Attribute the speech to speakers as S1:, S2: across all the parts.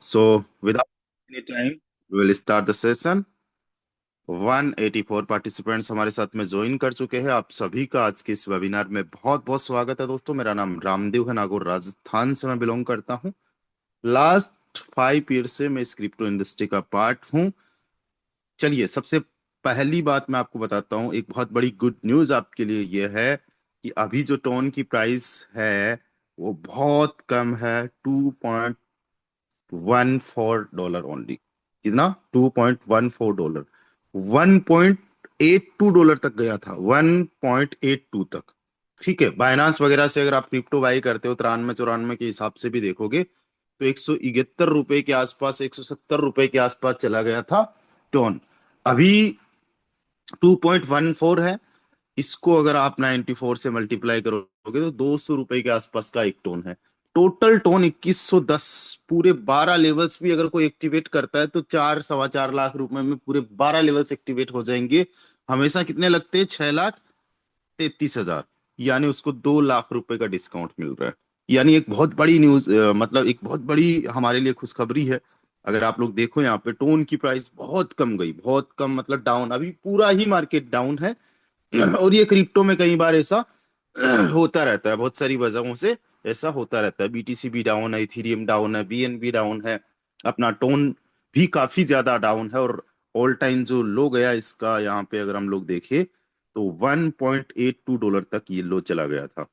S1: So, without any time, we will start the session. 184 participants हमारे साथ में join कर चुके हैं। आप सभी का आज के इस वेबिनार में बहुत बहुत स्वागत है दोस्तों। मेरा नाम रामदेव है, नागौर राजस्थान से मैं बिलोंग करता हूँ। लास्ट 5 ईयर से मैं इस क्रिप्टो इंडस्ट्री का पार्ट हूँ। चलिए, सबसे पहली बात मैं आपको बताता हूँ। एक बहुत बड़ी गुड न्यूज आपके लिए यह है कि अभी जो टोन की प्राइस है वो बहुत कम है। 2.14 डॉलर ओनली। कितना? $2.14। $1.82 तक गया था, 1.82 तक। ठीक है, बाइनांस वगैरह से अगर आप क्रिप्टो बाई करते हो 93-94 के हिसाब से भी देखोगे तो ₹171 के आसपास, ₹170 के आसपास चला गया था टोन। अभी 2.14 है। इसको अगर आप 94 से मल्टीप्लाई करोगे तो ₹200 के आसपास का एक टोन है। Total tone 2110। पूरे 12 लेवल्स भी अगर कोई एक्टिवेट करता है तो 4 सवा 4 लाख रुपए में पूरे 12 लेवल्स एक्टिवेट हो जाएंगे। हमेशा कितने लगते हैं? 6,33,000। यानी उसको ₹2 लाख का डिस्काउंट मिल रहा है। यानी एक बहुत बड़ी न्यूज, मतलब एक बहुत बड़ी हमारे लिए खुशखबरी है। अगर आप लोग देखो यहाँ पे टोन की प्राइस बहुत कम गई, बहुत कम, मतलब डाउन। अभी पूरा ही मार्केट डाउन है। और ये क्रिप्टो में कई बार ऐसा होता रहता है, बहुत सारी वजहों से ऐसा होता रहता है। बीटीसी भी डाउन है, इथीरियम डाउन है, बीएनबी डाउन है, अपना टोन भी काफी ज्यादा डाउन है। और ऑल टाइम जो लो गया इसका, यहाँ पे अगर हम लोग देखें तो $1.82 तक ये लो चला गया था।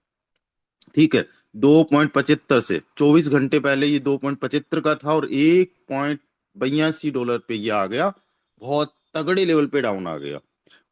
S1: ठीक है, 2.75 से 24 घंटे पहले ये 2.75 का था और $1.82 पे ये आ गया। बहुत तगड़े लेवल पे डाउन आ गया।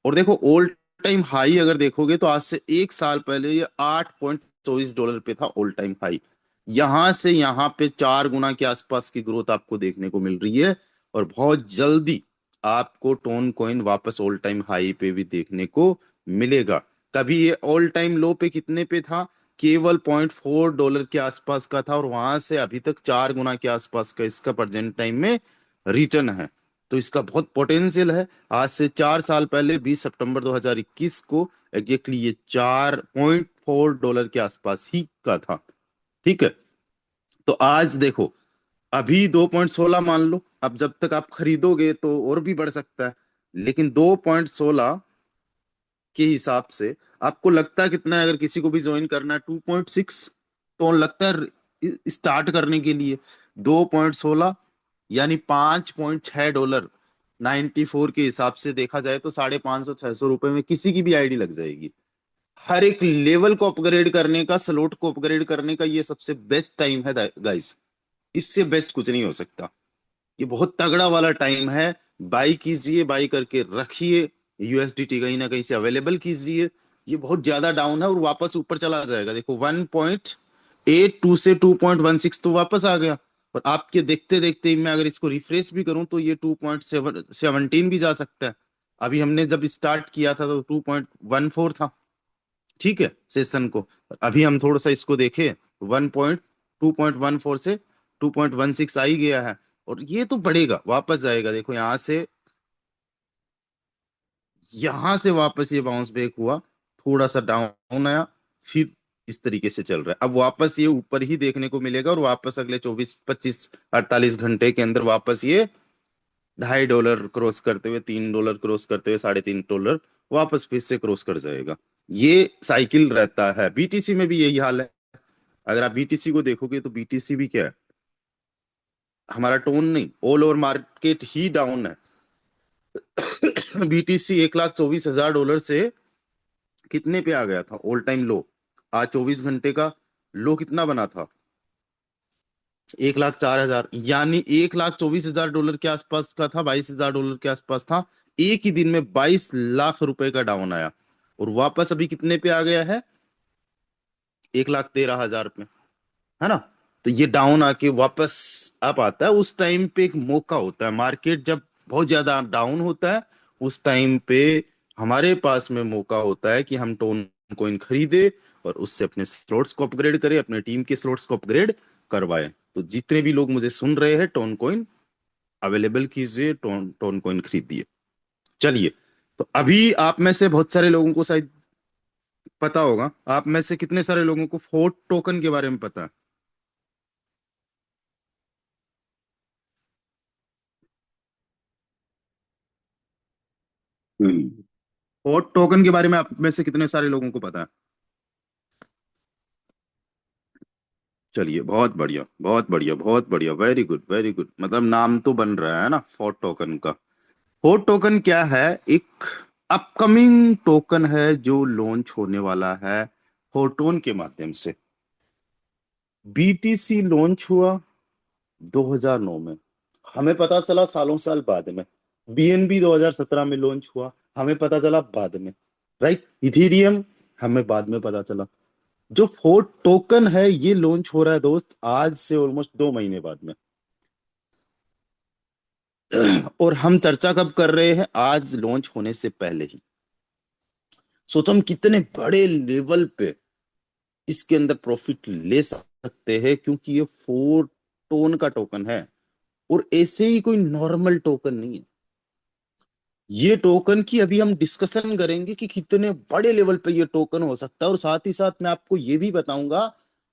S1: और देखो, ऑल टाइम हाई अगर देखोगे तो आज से 1 साल पहले ये $8.24 पे था, ऑल टाइम हाई। यहां से यहां पे 4 गुना के आसपास की ग्रोथ आपको देखने को मिल रही है। और बहुत जल्दी आपको टोन कॉइन वापस ऑल टाइम हाई पे भी देखने को मिलेगा। कभी ये ऑल टाइम लो पे कितने पे था? केवल $0.4 के आसपास का था, और वहां से अभी तक 4 गुना के आसपास का इसका प्रेजेंट टाइम में रिटर्न है। तो इसका बहुत पोटेंशियल है। आज से 4 साल पहले 20 सितंबर 2021 को एग्जैक्टली ये $4.4 के आसपास ही का था। ठीक है, तो आज देखो, अभी 2.16 मान लो। अब जब तक आप खरीदोगे तो और भी बढ़ सकता है, लेकिन 2.16 के हिसाब से आपको लगता है कितना है? अगर किसी को भी ज्वाइन करना है 2.6, तो लगता है स्टार्ट करने के लिए 2.16 यानी $5.6। 94 के हिसाब से देखा जाए तो 550-600 रुपए में किसी की भी आईडी लग जाएगी। हर एक लेवल को अपग्रेड करने का, स्लॉट को अपग्रेड करने का ये सबसे बेस्ट टाइम है गाइस। इससे बेस्ट कुछ नहीं हो सकता। ये बहुत तगड़ा वाला टाइम है। बाई कीजिए, बाई करके रखिए। यूएसडीटी कहीं ना कहीं से अवेलेबल कीजिए। ये बहुत ज्यादा डाउन है और वापस ऊपर चला जाएगा। देखो, 1.82 से 2.16 तो वापस आ गया। और आपके देखते देखते मैं अगर इसको रिफ्रेश भी करूं तो ये 2.17 भी जा सकता है। अभी हमने जब स्टार्ट किया था तो 2.14 था। ठीक है, सेशन को। अभी हम थोड़ा सा इसको देखें, 2.14 से 2.16 आ ही गया है। और ये तो बढ़ेगा, वापस जाएगा। देखो, यहां से वापस ये बाउंस बैक हुआ, थोड़ा सा डाउन आया, फिर इस तरीके से चल रहा है। अब वापस ये ऊपर ही देखने को मिलेगा और वापस अगले 24, 25, 48 घंटे के अंदर वापस ये $2.5 क्रॉस करते हुए, $3 क्रॉस करते हुए, $3.5 वापस फिर से क्रॉस कर जाएगा। ये साइकिल रहता है। बीटीसी में भी यही हाल है। अगर आप बीटीसी को देखोगे तो बीटीसी भी क्या है? हमारा टोन नहीं, ऑल ओवर मार्केट ही डाउन है। बीटीसी $1,24,000 से कितने पे आ गया था? ऑल टाइम लो। आज 24 घंटे का लो कितना बना था? 1,04,000। यानी $1,24,000 के आसपास का था, $22,000 के आसपास था। एक ही दिन में 22 लाख का डाउन आया और वापस अभी कितने पे आ गया है? 1,13,000 पे, है ना? तो ये डाउन आके वापस अप आता है। उस टाइम पे एक मौका होता है। मार्केट जब बहुत ज्यादा डाउन होता है उस टाइम पे हमारे पास में मौका होता है कि हम टोन कोइन खरीदे और उससे अपने स्लॉट्स को अपग्रेड करें, अपने टीम के स्लॉट्स को अपग्रेड करवाएं। तो जितने भी लोग मुझे सुन रहे हैं, टोन कोइन अवेलेबल कीजिए, टोन टोन कोइन खरीदिए। चलिए, तो अभी आप में से बहुत सारे लोगों को शायद पता होगा। आप में से कितने सारे लोगों को फोर्ट टोकन के बारे में पता है? हॉट टोकन के बारे में आप में से कितने सारे लोगों को पता है? चलिए, बहुत बढ़िया, बहुत बढ़िया, बहुत बढ़िया, वेरी गुड, वेरी गुड। मतलब नाम तो बन रहा है ना हॉट टोकन का। हॉट टोकन क्या है? एक अपकमिंग टोकन है जो लॉन्च होने वाला है फोटोन के माध्यम से। बीटीसी लॉन्च हुआ 2009 में, हमें पता चला सालों साल बाद में। बीएनबी 2017 में लॉन्च हुआ, हमें पता चला बाद में। राइट, इथीरियम हमें बाद में पता चला। जो फोर्ट टोकन है ये लॉन्च हो रहा है दोस्त आज से ऑलमोस्ट 2 महीने बाद में। और हम चर्चा कब कर रहे हैं? आज लॉन्च होने से पहले ही। सोचो हम कितने बड़े लेवल पे इसके अंदर प्रॉफिट ले सकते हैं, क्योंकि ये फोर टोन का टोकन है। और ऐसे ही कोई नॉर्मल टोकन नहीं है। ये टोकन की अभी हम डिस्कशन करेंगे कि कितने बड़े लेवल पे ये टोकन हो सकता है, और साथ ही साथ मैं आपको ये भी बताऊंगा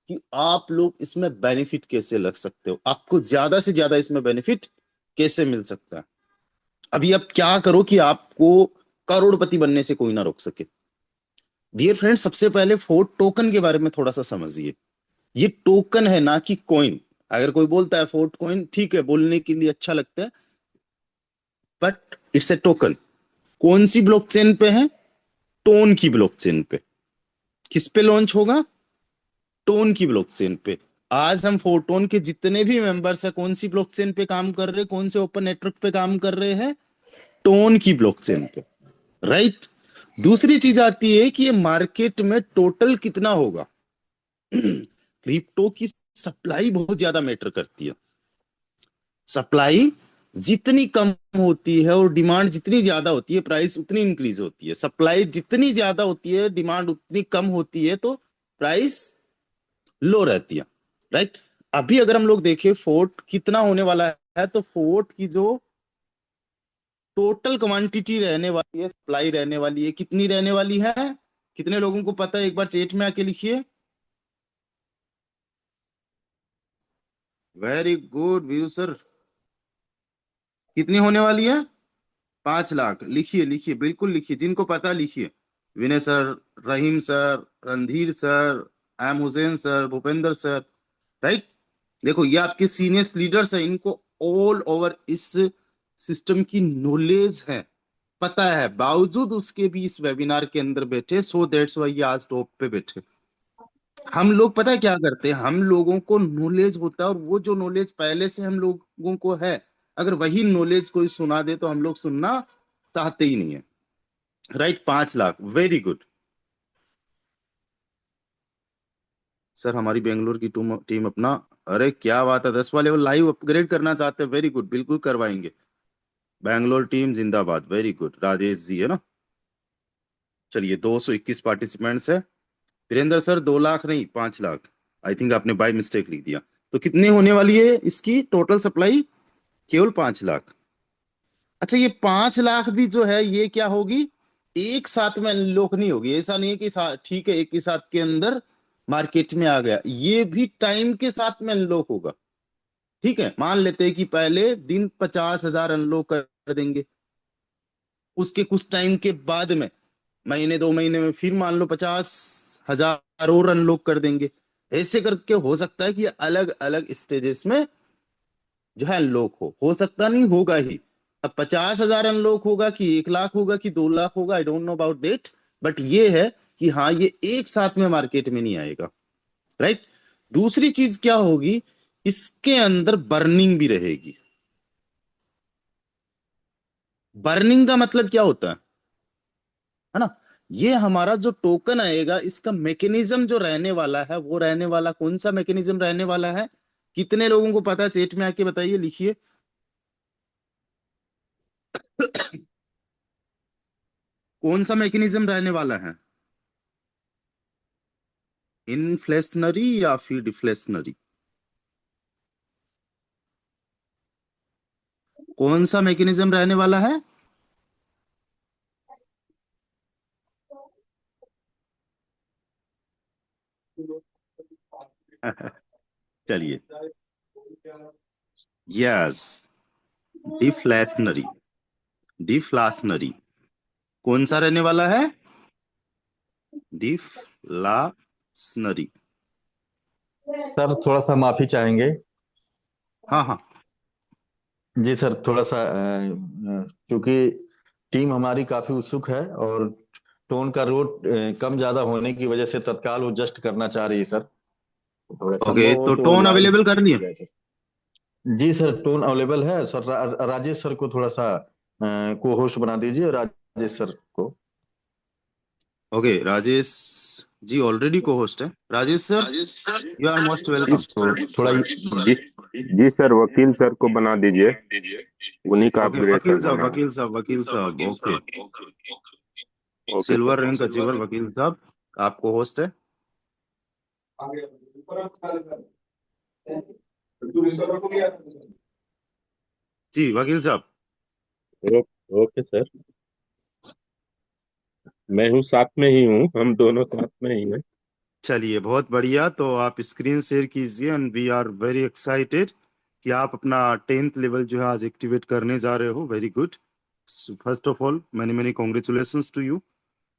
S1: कि आप लोग इसमें बेनिफिट कैसे लग सकते हो, आपको ज्यादा से ज्यादा इसमें बेनिफिट कैसे मिल सकता है। अभी आप क्या करो कि आपको करोड़पति बनने से कोई ना रोक सके। डियर फ्रेंड, सबसे पहले फोर्ट टोकन के बारे में थोड़ा सा समझिए। ये टोकन है ना कि कॉइन। अगर कोई बोलता है फोर्ट कॉइन, ठीक है, बोलने के लिए अच्छा लगता है, बट इट्स ए टोकन। कौन सी ब्लॉकचेन पे है? टोन की ब्लॉकचेन पे। किस पे लॉन्च होगा? टोन की ब्लॉकचेन पे। आज हम फोटोन के जितने भी मेंबर्स हैं कौन सी ब्लॉकचेन पे काम कर रहे हैं, कौन से ओपन नेटवर्क पे काम कर रहे हैं? टोन की ब्लॉकचेन पे। राइट। दूसरी चीज आती है कि ये मार्केट में टोटल कितना होगा। क्रिप्टो की सप्लाई बहुत ज्यादा मैटर करती है। सप्लाई जितनी कम होती है और डिमांड जितनी ज्यादा होती है, प्राइस उतनी इंक्रीज होती है। सप्लाई जितनी ज्यादा होती है, डिमांड उतनी कम होती है, तो प्राइस लो रहती है। राइट। अभी अगर हम लोग देखें फोर्ट कितना होने वाला है, तो फोर्ट की जो टोटल क्वांटिटी रहने वाली है, सप्लाई रहने वाली है, कितनी रहने वाली है? कितने लोगों को पता है? एक बार चैट में आके लिखिए। Very good Veeru sir. कितनी होने वाली है? 5 लाख। लिखिए, लिखिए, बिल्कुल लिखिए, जिनको पता लिखिए। Vinay sir, Rahim sir, Randhir sir, M Hussain sir, Bhupendra sir. Right. देखो ये आपके सीनियर लीडर्स हैं, इनको ऑल ओवर इस सिस्टम की नॉलेज है, पता है, बावजूद उसके भी इस वेबिनार के अंदर बैठे। सो दैट्स वाई ये आज टॉप पे बैठे। हम लोग पता है क्या करते हैं? हम लोगों को नॉलेज होता है, और वो जो नॉलेज पहले से हम लोगों को है, अगर वही नॉलेज कोई सुना दे तो हम लोग सुनना चाहते ही नहीं है। Right, 5 lakh, very good. Sir हमारी बेंगलोर की टीम टीम अपना, अरे क्या बात है, 10वां लेवल लाइव अपग्रेड करना चाहते हैं, वेरी गुड, बिल्कुल करवाएंगे। बैंगलोर टीम जिंदाबाद, वेरी गुड, राजेश जी है ना। चलिए, 221 पार्टिसिपेंट्स है। वीरेंद्र सर 2 लाख नहीं, 5 लाख। आई थिंक आपने बाय मिस्टेक लिख दिया। तो कितनी होने वाली है इसकी टोटल सप्लाई? केवल 5 लाख। अच्छा, ये 5 लाख भी जो है ये क्या होगी? एक साथ में अनलॉक नहीं होगी। ऐसा नहीं है कि ठीक है एक ही साथ के अंदर मार्केट में आ गया, ये भी टाइम के साथ में अनलॉक होगा। ठीक है, मान लेते हैं कि पहले दिन 50,000 अनलॉक कर देंगे, उसके कुछ टाइम के बाद में, महीने 2 महीने में, फिर मान लो 50,000 और अनलॉक कर देंगे। ऐसे करके हो सकता है कि अलग अलग स्टेजेस में जो है अनलॉक हो सकता नहीं होगा ही। अब 50,000 अनलॉक होगा कि 1 लाख होगा कि 2 लाख होगा, I don't know about that. But ये है कि हाँ, ये एक साथ में मार्केट में नहीं आएगा। राइट। दूसरी चीज क्या होगी? इसके अंदर बर्निंग भी रहेगी। बर्निंग का मतलब क्या होता है ना? ये हमारा जो टोकन आएगा, इसका मैकेनिज्म जो रहने वाला है, वो रहने वाला कौन सा मैकेनिज्म रहने वाला है? कितने लोगों को पता है? चैट में आके बताइए, लिखिए। कौन सा मैकेनिज्म रहने वाला है? इन्फ्लेशनरी या फिर डिफ्लेशनरी? कौन सा मैकेनिज्म रहने वाला है? चलिए, यस, डिफ्लेशनरी। डिफ्लाशनरी। कौन सा रहने वाला है? डिफ्लाशनरी।
S2: सर थोड़ा सा माफी चाहेंगे।
S1: हाँ हाँ।
S2: जी सर, थोड़ा सा क्योंकि टीम हमारी काफी उत्सुक है, और टोन का रोट कम ज्यादा होने की वजह से तत्काल वो जस्ट करना चाह रही है सर। तो
S1: ओके,
S2: संभव हो
S1: तो
S2: तो
S1: टोन
S2: लाइव
S1: अवेलेबल कर
S2: किया
S1: लिए?
S2: जाए सर। जी सर, टोन अवेलेबल है सर। राजेश सर को थोड़ा सा को होस्ट बना दीजिए, राजेश सर को।
S1: Okay, Rajesh ji already co-host है। Rajesh sir, you are most
S2: ji
S1: welcome.
S2: तो थोड़ा
S3: जी जी सर, वकील सर को बना दीजिए। उन्हीं का
S1: ओके,
S3: अपग्रेड
S1: वकील साहब,
S3: करवाना है।
S1: वकील साहब, वकील साहब, okay.
S3: Okay
S1: silver
S3: sir.
S1: Rank achiever वकील साहब, आपको होस्ट है। जी वकील साहब।
S3: ओके सर, मैं हूँ, साथ में ही हूँ, हम दोनों साथ में ही हैं।
S1: चलिए बहुत बढ़िया, तो आप स्क्रीन शेयर कीजिए and we are very excited कि आप अपना 10th लेवल जो है आज एक्टिवेट करने जा रहे हो। Very good. First of all many many congratulations to you.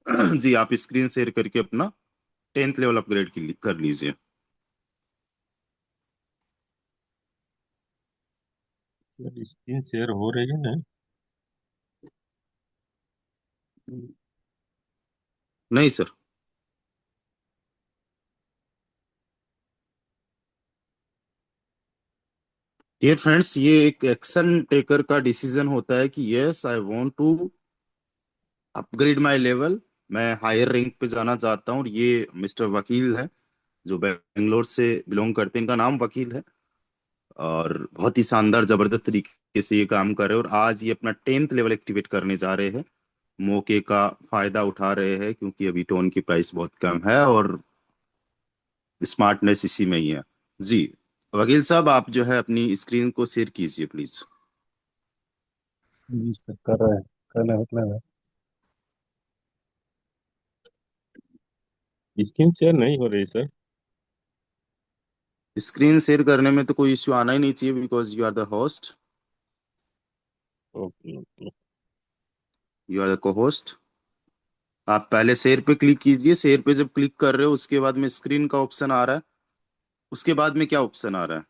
S1: जी आप स्क्रीन शेयर करके अपना 10th लेवल अपग्रेड कर लीजिए।
S3: सर स्क्रीन शेयर हो रही है ना?
S1: नहीं सर। डियर फ्रेंड्स, ये एक एक्शन टेकर का डिसीजन होता है कि yes I want to upgrade my level, मैं हायर रैंक पे जाना चाहता हूँ। और ये मिस्टर वकील है जो बेंगलोर से बिलोंग करते हैं, इनका नाम वकील है। और बहुत ही शानदार जबरदस्त तरीके से ये काम कर रहे हैं और आज ये अपना 10th लेवल एक्टिवेट करने जा रहे हैं। मौके का फायदा उठा रहे हैं क्योंकि अभी टोन की प्राइस बहुत कम है और स्मार्टनेस इसी में ही है। जी वकील साहब, आप जो है अपनी स्क्रीन को शेयर कीजिए प्लीज।
S4: जी सर, कर रहे हैं। करना है, करना है।
S3: स्क्रीन शेयर नहीं हो रही सर।
S1: स्क्रीन शेयर करने में तो कोई इश्यू आना ही नहीं चाहिए because you are the host.
S3: Okay okay.
S1: You are the co-host. आप पहले शेयर पे क्लिक कीजिए। शेयर पे जब क्लिक कर रहे हो उसके बाद में स्क्रीन का ऑप्शन आ रहा है। उसके बाद में क्या ऑप्शन आ रहा है?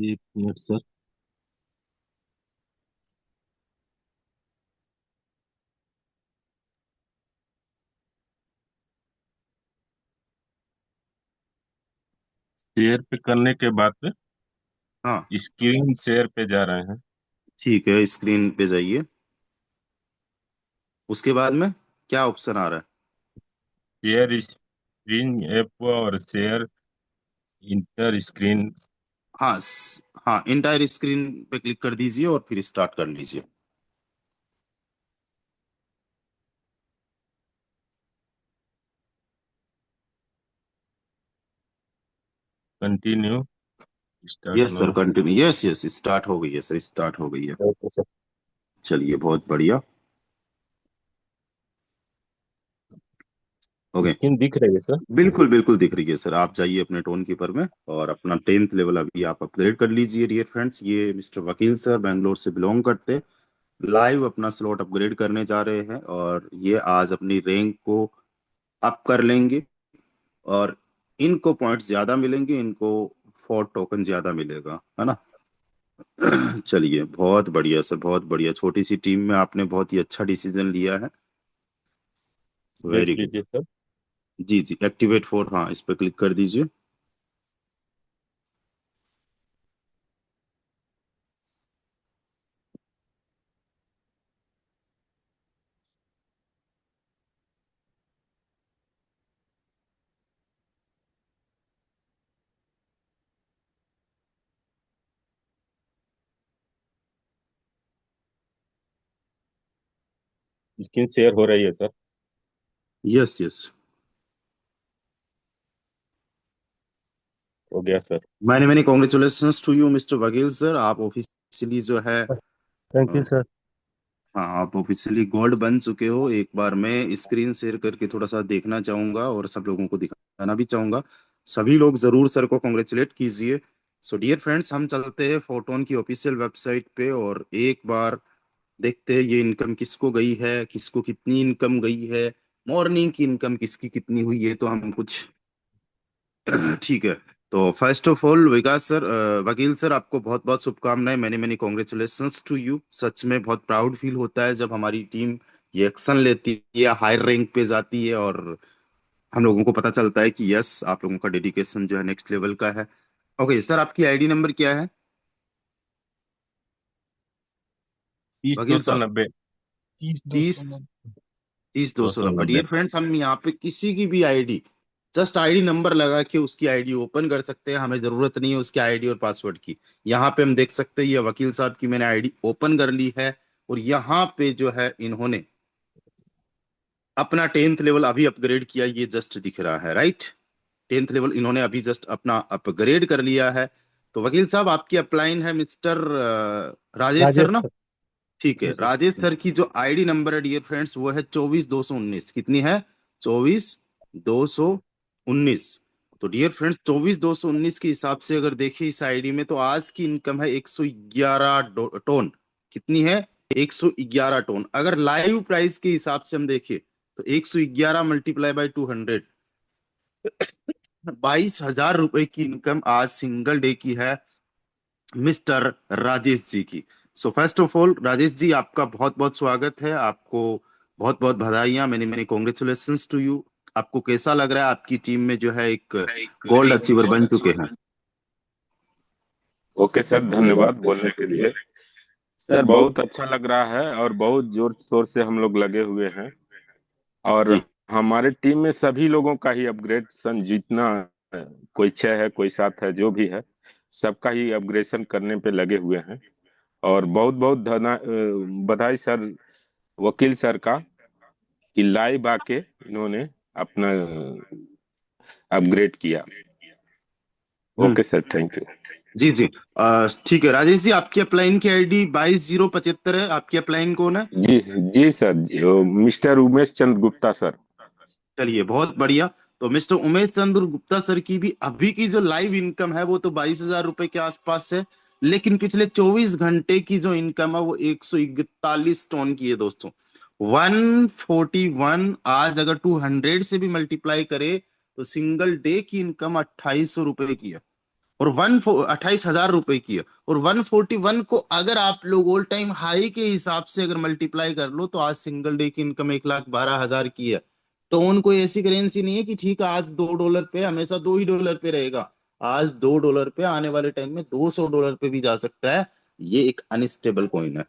S3: एक मिनट सर। शेयर पे करने के बाद पे
S1: हाँ
S3: स्क्रीन शेयर पे जा रहे हैं।
S1: ठीक है, स्क्रीन पे जाइए। उसके बाद में क्या ऑप्शन आ रहा है?
S3: शेयर स्क्रीन ऐप और शेयर इंटर स्क्रीन।
S1: हाँ हाँ, इंटायर स्क्रीन पे क्लिक कर दीजिए और फिर स्टार्ट कर लीजिए।
S3: Continue. Start
S1: yes sir,
S3: now.
S1: Continue. Yes yes, start हो गई है सर, स्टार्ट हो गई है।
S3: Okay sir.
S1: चलिए बहुत बढ़िया। ओके।
S3: स्क्रीन दिख रही है सर।
S1: बिल्कुल बिल्कुल दिख रही है सर। आप जाइए अपने टोन कीपर में और अपना 10th लेवल अभी आप अपग्रेड कर लीजिए। डियर फ्रेंड्स, ये मिस्टर वकील सर बैंगलोर से बिलोंग करते, लाइव अपना स्लॉट अपग्रेड करने जा रहे हैं और ये आज अपनी रैंक को अप कर लेंगे। और इनको पॉइंट्स ज्यादा मिलेंगे, इनको 4 टोकन ज्यादा मिलेगा, है ना। चलिए बहुत बढ़िया सर, बहुत बढ़िया। छोटी सी टीम में आपने बहुत ही अच्छा डिसीजन लिया है।
S3: देख
S1: वेरी गुड।
S3: लीजिए सर।
S1: जी जी, एक्टिवेट फॉर, हाँ इस पे क्लिक कर दीजिए।
S3: स्क्रीन शेयर हो रही है सर।
S1: Yes yes.
S3: हो गया sir.
S1: Many many congratulations to you mister Vakil sir. आप ऑफिशियली जो है
S4: थैंक यू सर।
S1: हाँ आप ऑफिशियली गोल्ड बन चुके हो। एक बार मैं स्क्रीन शेयर करके थोड़ा सा देखना चाहूंगा और सब लोगों को दिखाना भी चाहूंगा। सभी लोग जरूर सर को कॉन्ग्रेचुलेट कीजिए। सो डियर फ्रेंड्स, हम चलते हैं फोटोन की ऑफिशियल वेबसाइट पे और एक बार देखते हैं ये इनकम किसको गई है, किसको कितनी इनकम गई है, मॉर्निंग की इनकम किसकी कितनी हुई है, तो हम कुछ ठीक है। तो first of all Vikas sir, Vakil sir, आपको बहुत बहुत शुभकामनाएं, many many congratulations to you. सच में बहुत प्राउड फील होता है जब हमारी टीम ये एक्शन लेती है, हायर रैंक पे जाती है, और हम लोगों को पता चलता है कि यस, आप लोगों का डेडिकेशन जो है नेक्स्ट लेवल का है। ओके सर, आपकी आईडी नंबर क्या है
S3: दो
S1: वकील
S3: सौ
S1: साहब?
S3: नब्बे
S1: 30, 30 290।
S3: 290।
S1: डियर फ्रेंड्स, हम यहाँ पे किसी की भी आईडी, जस्ट आईडी नंबर लगा के उसकी आईडी ओपन कर सकते हैं, हमें जरूरत नहीं है उसकी आईडी और पासवर्ड की। यहाँ पे हम देख सकते हैं ये वकील साहब की मैंने आईडी ओपन कर ली है, और यहाँ पे जो है इन्होंने अपना 10th लेवल अभी अपग्रेड किया, ये जस्ट दिख रहा है, राइट? 10th लेवल इन्होंने अभी जस्ट अपना अपग्रेड कर लिया है। तो वकील साहब, आपकी अपलाइन है मिस्टर राजेश सर
S4: राजेश
S1: ना?
S4: सर।
S1: ठीक है,
S4: जी सर।
S1: राजेश सर की जो आईडी नंबर है डियर फ्रेंड्स, वो है 24 219। कितनी है? 24 219। तो डियर फ्रेंड्स, 24 219 के हिसाब से अगर देखिए इस आईडी में, तो आज की इनकम है 111 टोन। कितनी है? 111 टोन। अगर लाइव प्राइस के हिसाब से हम देखें, तो 111 मल्टीप्लाई बाय 200, 22,000 रुपए की इनकम आज सिंगल डे की है मिस्टर राजेश जी की। So first of all Rajesh ji, आपका बहुत बहुत स्वागत है, आपको बहुत बहुत बधाइयां, many many congratulations to you. आपको कैसा लग रहा है, आपकी टीम में जो है एक गोल्ड अचीवर बन चुके हैं?
S3: ओके सर, धन्यवाद बोलने के लिए। सर बहुत अच्छा लग रहा है और बहुत जोर शोर से हम लोग लगे हुए हैं। और
S1: जी
S3: हमारे टीम में सभी लोगों का ही अपग्रेडेशन, जितना कोई 6 है कोई 7 है जो भी है, सबका ही अपग्रेडेशन करने पे लगे हुए हैं। और बहुत बहुत बधाई सर, वकील सर का, कि लाइव आके इन्होंने अपना अपग्रेड किया।
S1: हम्म
S3: ओके सर, थैंक यू।
S1: जी जी। ठीक है राजेश जी, आपकी अपलाइन की आईडी 22 075 है, आपकी अपलाइन कौन है?
S3: जी जी सर, जी, मिस्टर उमेश चंद्र गुप्ता सर।
S1: चलिए बहुत बढ़िया। तो मिस्टर उमेश चंद्र गुप्ता सर की भी अभी की जो लाइव इनकम है वो तो 22,000 रुपए के आसपास है, लेकिन पिछले 24 घंटे की जो इनकम है वो 141 टन की है दोस्तों। 141, आज अगर 200 से भी मल्टीप्लाई करे तो सिंगल डे की इनकम 2800 रुपए की है, और 28,000 रुपए की है। और 141 को अगर आप लोग ऑल टाइम हाई के हिसाब से अगर मल्टीप्लाई कर लो, तो आज सिंगल डे की इनकम 1,12,000 की है। टोन कोई ऐसी करेंसी नहीं है कि ठीक है आज $2 पे हमेशा $2 पे रहेगा। आज $2 पे आने वाले टाइम में $200 पे भी जा सकता है। ये एक अनस्टेबल कॉइन है।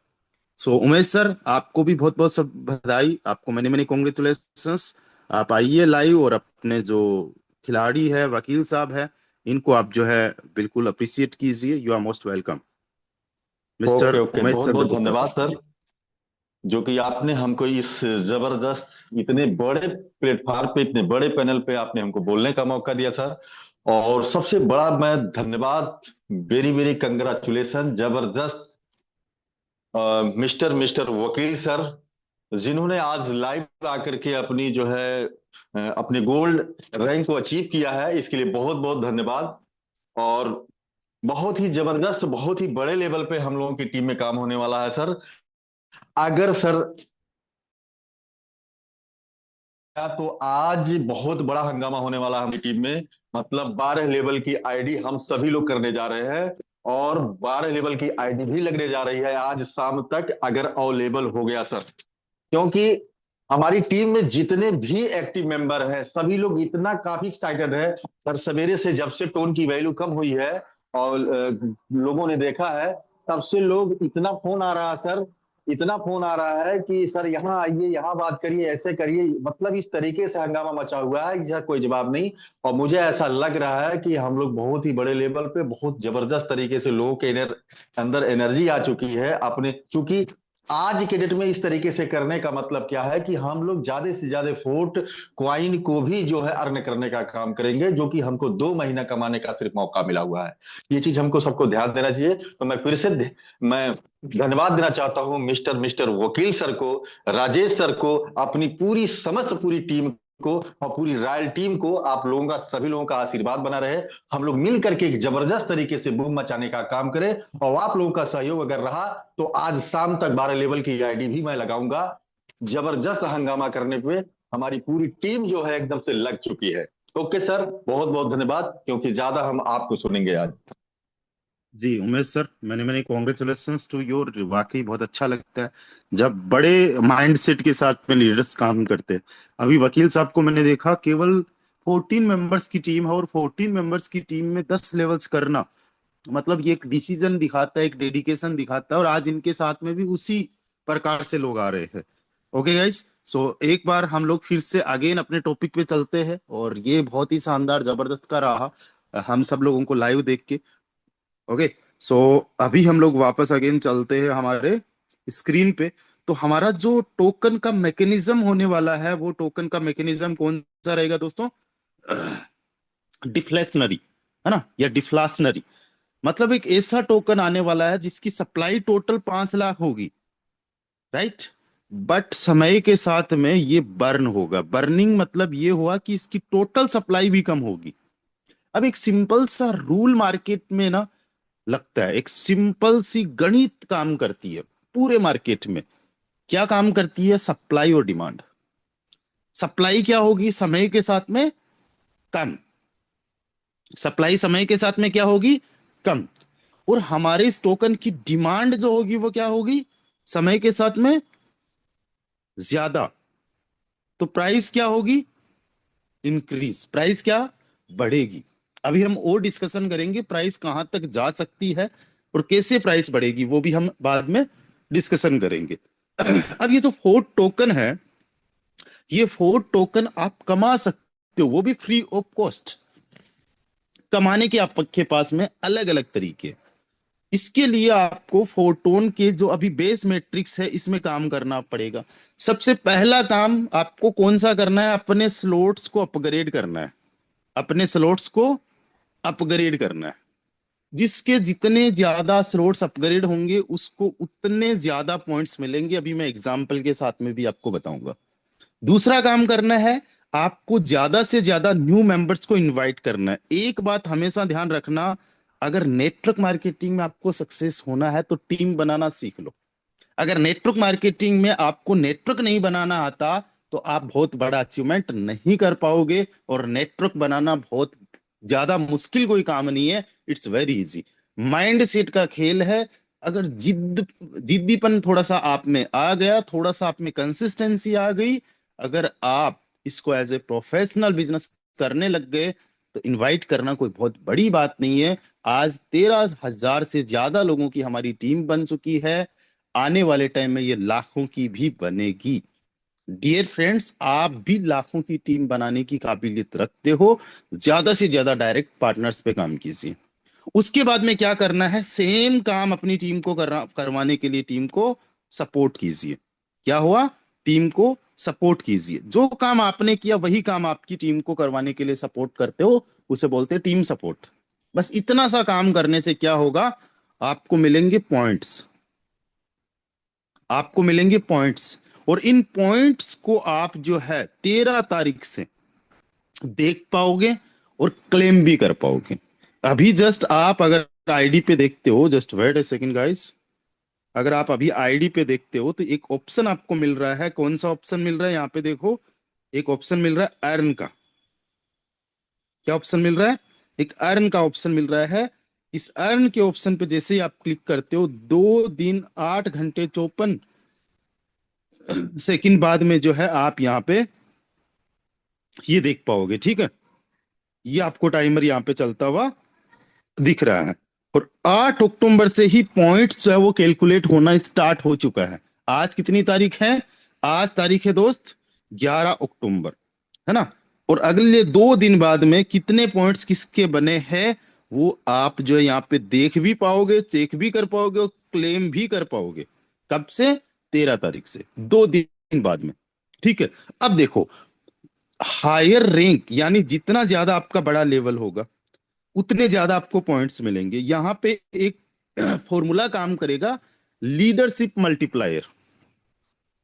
S1: सो उमेश सर, आपको भी बहुत बहुत सब बधाई, आपको मैंने मैंने कॉन्ग्रेचुलेशंस। आप आइए लाइव, और अपने जो खिलाड़ी है वकील साहब है, इनको आप जो है बिल्कुल अप्रिशिएट कीजिए। You are most welcome
S2: okay
S1: mister
S2: okay,
S1: Umesh
S2: बहुत
S1: चंद्र
S2: बहुत
S1: गुप्ता
S2: धन्यवाद
S1: सर
S2: सर,
S1: जी।
S2: जो कि आपने हमको इस जबरदस्त इतने बड़े प्लेटफार्म पे, इतने बड़े पैनल पे आपने हमको बोलने का मौका दिया सर। और सबसे बड़ा मैं धन्यवाद, वेरी वेरी कंग्रेचुलेशन, जबरदस्त मिस्टर मिस्टर वकील सर, जिन्होंने आज लाइव आकर के अपनी जो है अपने गोल्ड रैंक को अचीव किया है, इसके लिए बहुत बहुत धन्यवाद। और बहुत ही जबरदस्त, बहुत ही बड़े लेवल पे हम लोगों की टीम में काम होने वाला है सर। अगर सर तो आज बहुत बड़ा हंगामा होने वाला है हमारी टीम में, मतलब 12 लेवल की आईडी हम सभी लोग करने जा रहे हैं, और 12 लेवल की आईडी भी लगने जा रही है आज शाम तक, अगर अवेलेबल हो गया सर। क्योंकि हमारी टीम में जितने भी एक्टिव मेंबर हैं सभी लोग इतना काफी एक्साइटेड है सर। सवेरे से जब से टोन की वैल्यू कम हुई है और लोगों ने देखा है, तब से लोग इतना फोन आ रहा है सर, इतना फोन आ रहा है कि सर यहाँ आइए, यहाँ बात करिए, ऐसे करिए, मतलब इस तरीके से हंगामा मचा हुआ है जिसका कोई जवाब नहीं। और मुझे ऐसा लग रहा है कि हम लोग बहुत ही बड़े लेवल पे, बहुत जबरदस्त तरीके से लोगों के अंदर एनर्जी आ चुकी है अपने, क्योंकि आज के डेट में इस तरीके से करने का मतलब क्या है कि हम लोग ज्यादा से ज्यादा फोर्ट क्वाइन को भी जो है अर्न करने का काम करेंगे, जो कि हमको 2 महीना कमाने का सिर्फ मौका मिला हुआ है। ये चीज हमको सबको ध्यान देना चाहिए। तो मैं फिर से मैं धन्यवाद देना चाहता हूं मिस्टर मिस्टर वकील सर को, राजेश सर को, अपनी पूरी समस्त पूरी टीम को और पूरी रॉयल टीम को, आप लोगों का, सभी लोगों का आशीर्वाद बना रहे। हम लोग मिल करके एक जबरदस्त तरीके से बूम मचाने का काम करें, और आप लोगों का सहयोग अगर रहा तो आज शाम तक 12 लेवल की आईडी भी मैं लगाऊंगा। जबरदस्त हंगामा करने पे हमारी पूरी टीम जो है एकदम से लग चुकी है। ओके सर, बहुत बहुत धन्यवाद, क्योंकि ज्यादा हम आपको सुनेंगे आज।
S1: जी उमेश सर, मैंने मैंने कॉन्ग्रेचुलेशंस टू योर, वाकई बहुत अच्छा लगता है जब बड़े माइंडसेट के साथ में लीडर्स काम करते हैं। अभी वकील साहब को मैंने देखा, केवल 14 मेंबर्स की टीम है, और 14 मेंबर्स की टीम में 10 लेवल्स करना, मतलब ये एक डिसीजन दिखाता है, एक डेडिकेशन दिखाता है, और आज इनके साथ में भी उसी प्रकार से लोग आ रहे हैं। ओके गाइस, सो एक बार हम लोग फिर से अगेन अपने टॉपिक पे चलते हैं, और ये बहुत ही शानदार जबरदस्त का रहा हम सब लोगों को लाइव देख के। ओके, सो अभी हम लोग वापस अगेन चलते हैं हमारे स्क्रीन पे। तो हमारा जो टोकन का मैकेनिज्म होने वाला है, वो टोकन का मैकेनिज्म कौन सा रहेगा दोस्तों? डिफ्लेशनरी, है ना, या डिफ्लाशनरी। मतलब एक ऐसा टोकन आने वाला है जिसकी सप्लाई टोटल 5 लाख होगी, राइट? बट समय के साथ में ये बर्न होगा। बर्निंग मतलब ये हुआ कि इसकी टोटल सप्लाई भी कम होगी। अब एक सिंपल सा रूल मार्केट में ना लगता है, एक सिंपल सी गणित काम करती है पूरे मार्केट में। क्या काम करती है? सप्लाई और डिमांड। सप्लाई क्या होगी समय के साथ में? कम। सप्लाई समय के साथ में क्या होगी? कम। और हमारे इस टोकन की डिमांड जो होगी वो क्या होगी? समय के साथ में ज्यादा। तो प्राइस क्या होगी? इंक्रीज। प्राइस क्या? बढ़ेगी। अभी हम और डिस्कशन करेंगे प्राइस कहां तक जा सकती है और कैसे प्राइस बढ़ेगी, वो भी हम बाद में डिस्कशन करेंगे। अब ये जो फोर्थ टोकन है, ये फोर्थ टोकन आप कमा सकते हो, वो भी फ्री ऑफ कॉस्ट। कमाने के आपके पास में अलग अलग तरीके। इसके लिए आपको फोटोन के जो अभी बेस मैट्रिक्स है इसमें काम करना पड़ेगा। सबसे पहला काम आपको कौन सा करना है? अपने स्लॉट्स को अपग्रेड करना है। अपने स्लॉट्स को अपग्रेड करना है। जिसके जितने ज्यादा स्लॉट्स अपग्रेड होंगे उसको उतने ज्यादा पॉइंट्स मिलेंगे। अभी मैं एग्जांपल के साथ में भी आपको बताऊंगा। दूसरा काम करना है, आपको ज्यादा से ज्यादा न्यू मेंबर्स को इनवाइट करना है। एक बात हमेशा ध्यान रखना, अगर नेटवर्क मार्केटिंग में आपको सक्सेस होना है तो टीम बनाना सीख लो। अगर नेटवर्क मार्केटिंग में आपको नेटवर्क नहीं बनाना आता तो आप बहुत बड़ा अचीवमेंट नहीं कर पाओगे। और नेटवर्क बनाना बहुत ज्यादा मुश्किल कोई काम नहीं है, it's very easy. Mind set का खेल है। अगर जिद्दीपन थोड़ा सा आप में आ गया, थोड़ा सा आप में कंसिस्टेंसी आ गई, अगर आप इसको एज ए प्रोफेशनल बिजनेस करने लग गए, तो इनवाइट करना कोई बहुत बड़ी बात नहीं है। आज 13,000 से ज्यादा लोगों की हमारी टीम बन चुकी है। आने वाले टाइम में ये लाखों की भी बनेगी। डियर फ्रेंड्स, आप भी लाखों की टीम बनाने की काबिलियत रखते हो। ज्यादा से ज्यादा डायरेक्ट पार्टनर्स पे काम कीजिए। उसके बाद में क्या करना है? सेम काम अपनी टीम को करवाने के लिए टीम को सपोर्ट कीजिए। क्या हुआ? टीम को सपोर्ट कीजिए। जो काम आपने किया वही काम आपकी टीम को करवाने के लिए सपोर्ट करते हो, उसे बोलते हैं टीम सपोर्ट। बस इतना सा काम करने से क्या होगा? आपको मिलेंगे पॉइंट्स। आपको मिलेंगे पॉइंट्स, और इन पॉइंट्स को आप जो है 13 तारीख से देख पाओगे और क्लेम भी कर पाओगे। अभी जस्ट आप अगर आईडी पे देखते हो, जस्ट वेट ए सेकंड गाइस, अगर आप अभी आईडी पे देखते हो तो एक ऑप्शन आपको मिल रहा है। कौन सा ऑप्शन मिल रहा है? यहाँ पे देखो, एक ऑप्शन मिल रहा है अर्न का। क्या ऑप्शन मिल रहा है? एक अर्न का ऑप्शन मिल रहा है। इस अर्न के ऑप्शन पे जैसे ही आप क्लिक करते हो, 2 दिन 8 घंटे 54 सेकंड बाद में जो है आप यहाँ पे ये देख पाओगे। ठीक है, ये आपको टाइमर यहाँ पे चलता हुआ दिख रहा है। और 8 अक्टूबर से ही पॉइंट्स जो है वो कैलकुलेट होना स्टार्ट हो चुका है। आज कितनी तारीख है? आज तारीख है दोस्त 11 अक्टूबर, है ना? और अगले 2 दिन बाद में कितने पॉइंट्स किसके बने हैं वो आप जो है यहाँ पे देख भी पाओगे, चेक भी कर पाओगे और क्लेम भी कर पाओगे। कब से? 13 तारीख से, 2 दिन बाद में। ठीक है, अब देखो, हायर रैंक यानी जितना ज्यादा आपका बड़ा लेवल होगा उतने ज्यादा आपको पॉइंट्स मिलेंगे। यहां पे एक फॉर्मूला काम करेगा, लीडरशिप मल्टीप्लायर।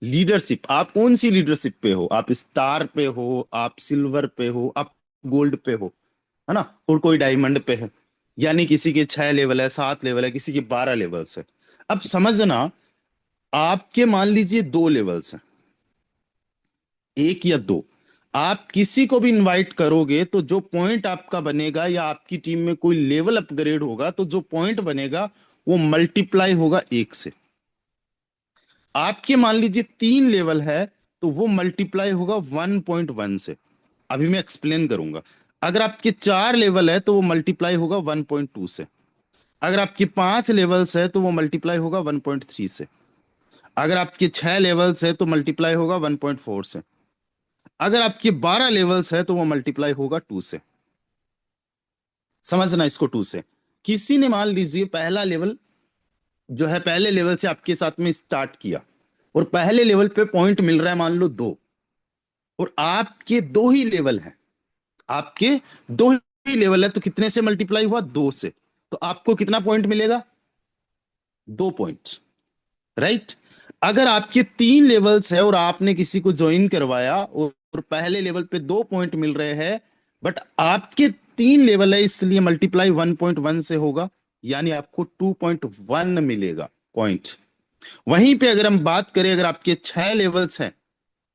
S1: लीडरशिप, आप कौन सी लीडरशिप पे हो? आप स्टार पे हो, आप सिल्वर पे हो, आप गोल्ड पे हो, है ना? और कोई डायमंड पे है। यानी किसी के 6 लेवल है, 7 लेवल है, किसी के 12 लेवल्स है। अब समझना, आपके मान लीजिए 2 लेवल्स हैं, एक या दो। आप किसी को भी इनवाइट करोगे तो जो पॉइंट आपका बनेगा, या आपकी टीम में कोई लेवल अपग्रेड होगा तो जो पॉइंट बनेगा वो मल्टीप्लाई होगा 1 से। आपके मान लीजिए 3 लेवल है तो वो मल्टीप्लाई होगा 1.1 से। अभी मैं एक्सप्लेन करूंगा। अगर आपके 4 लेवल है तो वो मल्टीप्लाई होगा 1.2 से। अगर आपके 5 लेवल्स है तो वो मल्टीप्लाई होगा 1.3 से। अगर आपके 6 लेवल्स है तो मल्टीप्लाई होगा 1.4 से। अगर आपके 12 लेवल्स है तो वो मल्टीप्लाई होगा 2 से। समझना इसको 2 से। किसी ने मान लीजिए पहला लेवल जो है, पहले लेवल से आपके साथ में स्टार्ट किया, और पहले लेवल पे पॉइंट मिल रहा है मान लो 2, और आपके 2 ही लेवल है, आपके 2 ही लेवल है, तो कितने से मल्टीप्लाई हुआ? 2 से। तो आपको कितना पॉइंट मिलेगा? 2 पॉइंट, राइट। अगर आपके 3 लेवल्स है और आपने किसी को ज्वाइन करवाया, और पहले लेवल पे 2 पॉइंट मिल रहे हैं, बट आपके 3 लेवल है, इसलिए मल्टीप्लाई 1.1 से होगा, यानी आपको 2.1 मिलेगा पॉइंट। वहीं पे अगर हम बात करें, अगर आपके 6 लेवल्स हैं,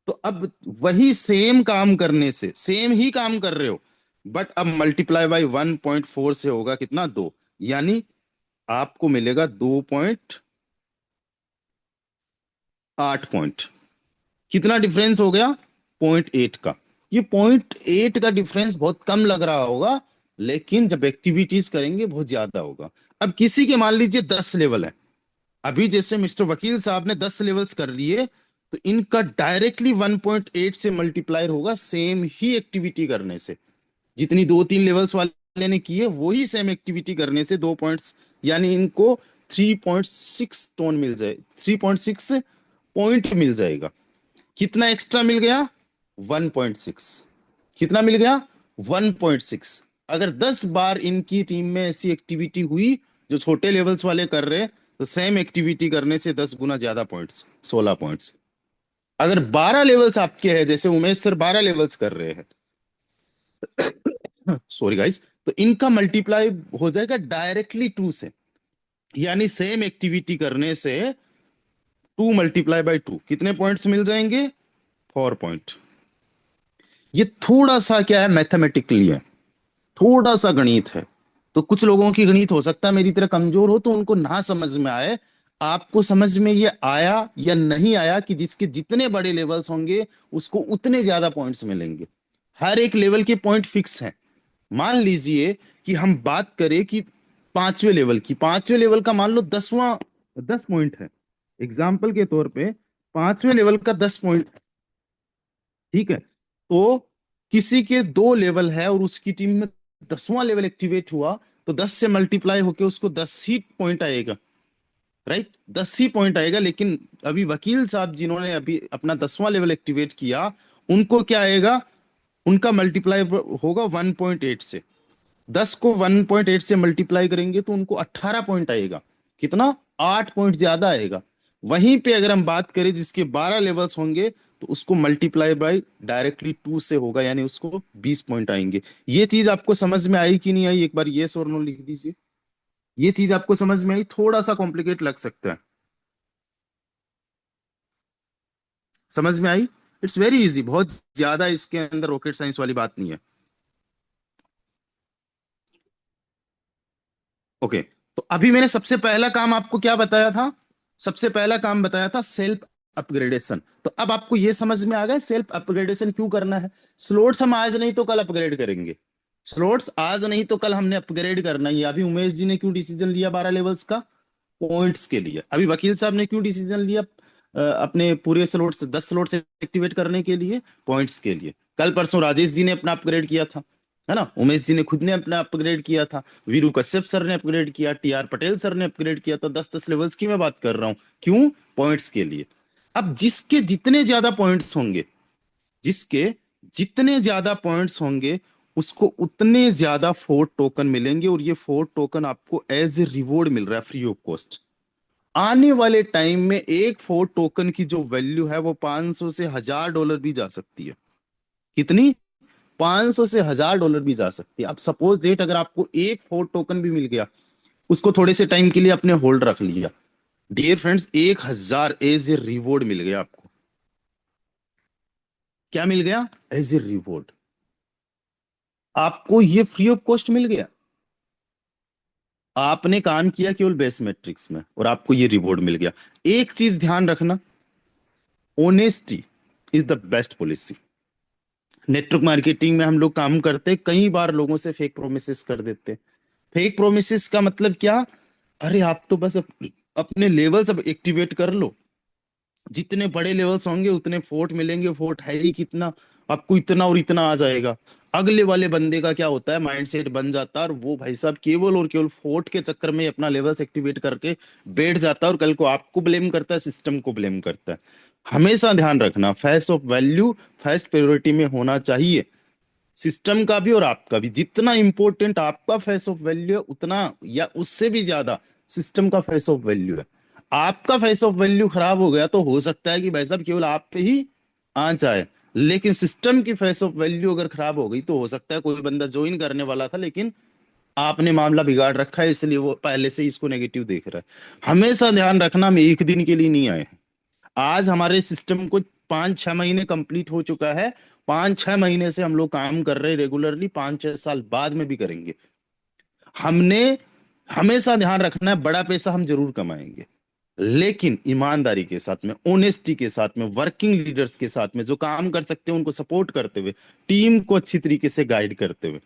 S1: तो अब वही सेम काम करने से, सेम ही काम कर रहे हो, बट अब मल्टीप्लाई बाई 1.4 से होगा कितना? 2। यानी आपको मिलेगा 2.8 पॉइंट। कितना डिफरेंस हो गया? 0.8 का। ये 0.8 का डिफरेंस बहुत कम लग रहा होगा, लेकिन जब एक्टिविटीज करेंगे बहुत ज्यादा होगा। अब किसी के मान लीजिए 10 लेवल है, अभी जैसे मिस्टर वकील साहब ने 10 लेवल्स कर लिए, तो इनका डायरेक्टली 1.8 से मल्टीप्लाई होगा, सेम ही एक्टिविटी करने से। जितनी 2-3 लेवल्स वाले ने किए, वही सेम एक्टिविटी करने से 2 पॉइंट्स, यानी इनको 3.6 टोन मिल जाए, 3.6 पॉइंट मिल जाएगा। कितना एक्स्ट्रा मिल गया? 1.6। कितना मिल गया? 1.6। अगर 10 बार इनकी टीम में ऐसी एक्टिविटी हुई जो छोटे लेवल्स वाले कर रहे, तो सेम एक्टिविटी करने से 10 गुना ज्यादा पॉइंट्स, 16 पॉइंट्स। अगर 12 लेवल्स आपके हैं, जैसे उमेश सर 12 लेवल्स कर रहे हैं, सॉरी गाइस, तो इनका मल्टीप्लाई हो जाएगा डायरेक्टली 2 से। यानी सेम एक्टिविटी करने से 2 × 2 कितने पॉइंट्स मिल जाएंगे? 4 पॉइंट। ये थोड़ा सा क्या है, मैथमेटिकली है, थोड़ा सा गणित है। तो कुछ लोगों की गणित हो सकता है मेरी तरह कमजोर हो, तो उनको ना समझ में आए। आपको समझ में ये आया या नहीं आया कि जिसके जितने बड़े लेवल्स होंगे उसको उतने ज्यादा पॉइंट्स मिलेंगे। हर एक लेवल के पॉइंट फिक्स हैं। मान लीजिए कि हम बात करें कि 5वें लेवल की, 5वें लेवल का मान लो 10 पॉइंट है, एग्जाम्पल के तौर पे 5वें लेवल का 10 पॉइंट, ठीक है। तो किसी के 2 लेवल है और उसकी टीम में 10वां लेवल एक्टिवेट हुआ, तो 10 से मल्टीप्लाई होके उसको 10 ही पॉइंट आएगा, राइट? 10 ही पॉइंट आएगा। लेकिन अभी वकील साहब जिन्होंने अभी अपना 10वां लेवल एक्टिवेट किया, उनको क्या आएगा? उनका मल्टीप्लाई होगा 1.8 से। 10 को 1.8 से मल्टीप्लाई करेंगे तो उनको 18 पॉइंट आएगा। कितना? 8 पॉइंट ज्यादा आएगा। वहीं पे अगर हम बात करें जिसके 12 लेवल्स होंगे, तो उसको मल्टीप्लाई बाय डायरेक्टली 2 से होगा, यानी उसको 20 पॉइंट आएंगे। ये चीज आपको समझ में आई कि नहीं आई? एक बार यस और नो लिख दीजिए। ये चीज आपको समझ में आई? थोड़ा सा कॉम्प्लिकेट लग सकता है, समझ में आई? इट्स वेरी इजी, बहुत ज्यादा इसके अंदर रॉकेट साइंस वाली बात नहीं है। ओके, तो अभी मैंने सबसे पहला काम आपको क्या बताया था? सबसे पहला काम बताया था सेल्फ अपग्रेडेशन। तो अब आपको यह समझ में आ गया सेल्फ अपग्रेडेशन क्यों करना है। स्लोट्स हम आज नहीं तो कल अपग्रेड करेंगे। स्लोट्स आज नहीं तो कल हमने अपग्रेड करना ही है। अभी उमेश जी ने क्यों डिसीजन लिया 12 लेवल्स का? पॉइंट्स के लिए। अभी वकील साहब ने क्यों डिसीजन लिया अपने पूरे स्लोट्स 10 स्लोट्स एक्टिवेट करने के लिए? पॉइंट्स के लिए। कल परसों राजेश जी ने अपना अपग्रेड किया था, है ना? उमेश जी ने खुद ने अपना अपग्रेड किया था, वीरू कश्यप सर ने अपग्रेड किया, टीआर पटेल सर ने अपग्रेड किया। तो 10-10 लेवल्स की मैं बात कर रहा हूं, क्यों? पॉइंट्स के लिए। अब जिसके जितने ज्यादा पॉइंट्स होंगे, जिसके जितने ज्यादा पॉइंट्स होंगे, उसको उतने ज्यादा 4 टोकन मिलेंगे, और ये 4 टोकन आपको एज ए रिवॉर्ड मिल रहा है, फ्री ऑफ कॉस्ट। आने वाले टाइम में एक फोर्ट टोकन की जो वैल्यू है वो 500 से $1000 भी जा सकती है। कितनी? 500 से $1000 भी जा सकती है। अब सपोज डेट अगर आपको एक फोर्ट टोकन भी मिल गया, उसको थोड़े से टाइम के लिए अपने होल्ड रख लिया, dear friends 1000 as a reward मिल गया आपको। क्या मिल गया? एज ए रिवॉर्ड आपको ये फ्री ऑफ कॉस्ट मिल गया। आपने काम किया केवल बेस मैट्रिक्स में और आपको ये रिवॉर्ड मिल गया। एक चीज ध्यान रखना, honesty is the best policy. Network marketing में हम लोग काम करते हैं, कई बार लोगों से फेक प्रोमिसेस कर देते हैं। फेक प्रोमिसेस का मतलब क्या? अरे आप तो बस अपने लेवल्स अब एक्टिवेट कर लो, जितने बड़े लेवल्स होंगे उतने फोर्ट मिलेंगे, फोर्ट है ही कितना, आपको इतना और इतना आ जाएगा। अगले वाले बंदे का क्या होता है, माइंडसेट बन जाता है और वो भाई साहब केवल और केवल फोर्ट के चक्कर में अपना लेवल्स एक्टिवेट करके बैठ जाता है और कल को आपको ब्लेम करता है, सिस्टम को ब्लेम करता है। हमेशा ध्यान रखना, face of value first priority में होना चाहिए, सिस्टम का भी और आपका भी। जितना इंपॉर्टेंट आपका फेस ऑफ वैल्यू है उतना या उससे भी ज्यादा सिस्टम का फेस ऑफ वैल्यू है। आपका फेस ऑफ वैल्यू खराब हो गया तो हो सकता है कि भाई साहब केवल आप पे ही आंच आए, लेकिन सिस्टम की फेस ऑफ वैल्यू अगर खराब हो गई तो हो सकता है कोई बंदा ज्वाइन करने वाला था लेकिन आपने मामला बिगाड़ रखा है, इसलिए वो पहले से ही इसको नेगेटिव देख रहा है। हमेशा ध्यान रखना, हम एक दिन के लिए नहीं आए हैं। आज हमारे सिस्टम को 5-6 महीने कंप्लीट हो चुका है, 5-6 महीने से हम लोग काम कर रहे हैं रेगुलरली, 5-6 साल बाद में भी करेंगे। हमने हमेशा ध्यान रखना है, बड़ा पैसा हम जरूर कमाएंगे लेकिन ईमानदारी के साथ में, ऑनेस्टी के साथ में, वर्किंग लीडर्स के साथ में, जो काम कर सकते हैं उनको सपोर्ट करते हुए, टीम को अच्छी तरीके से गाइड करते हुए।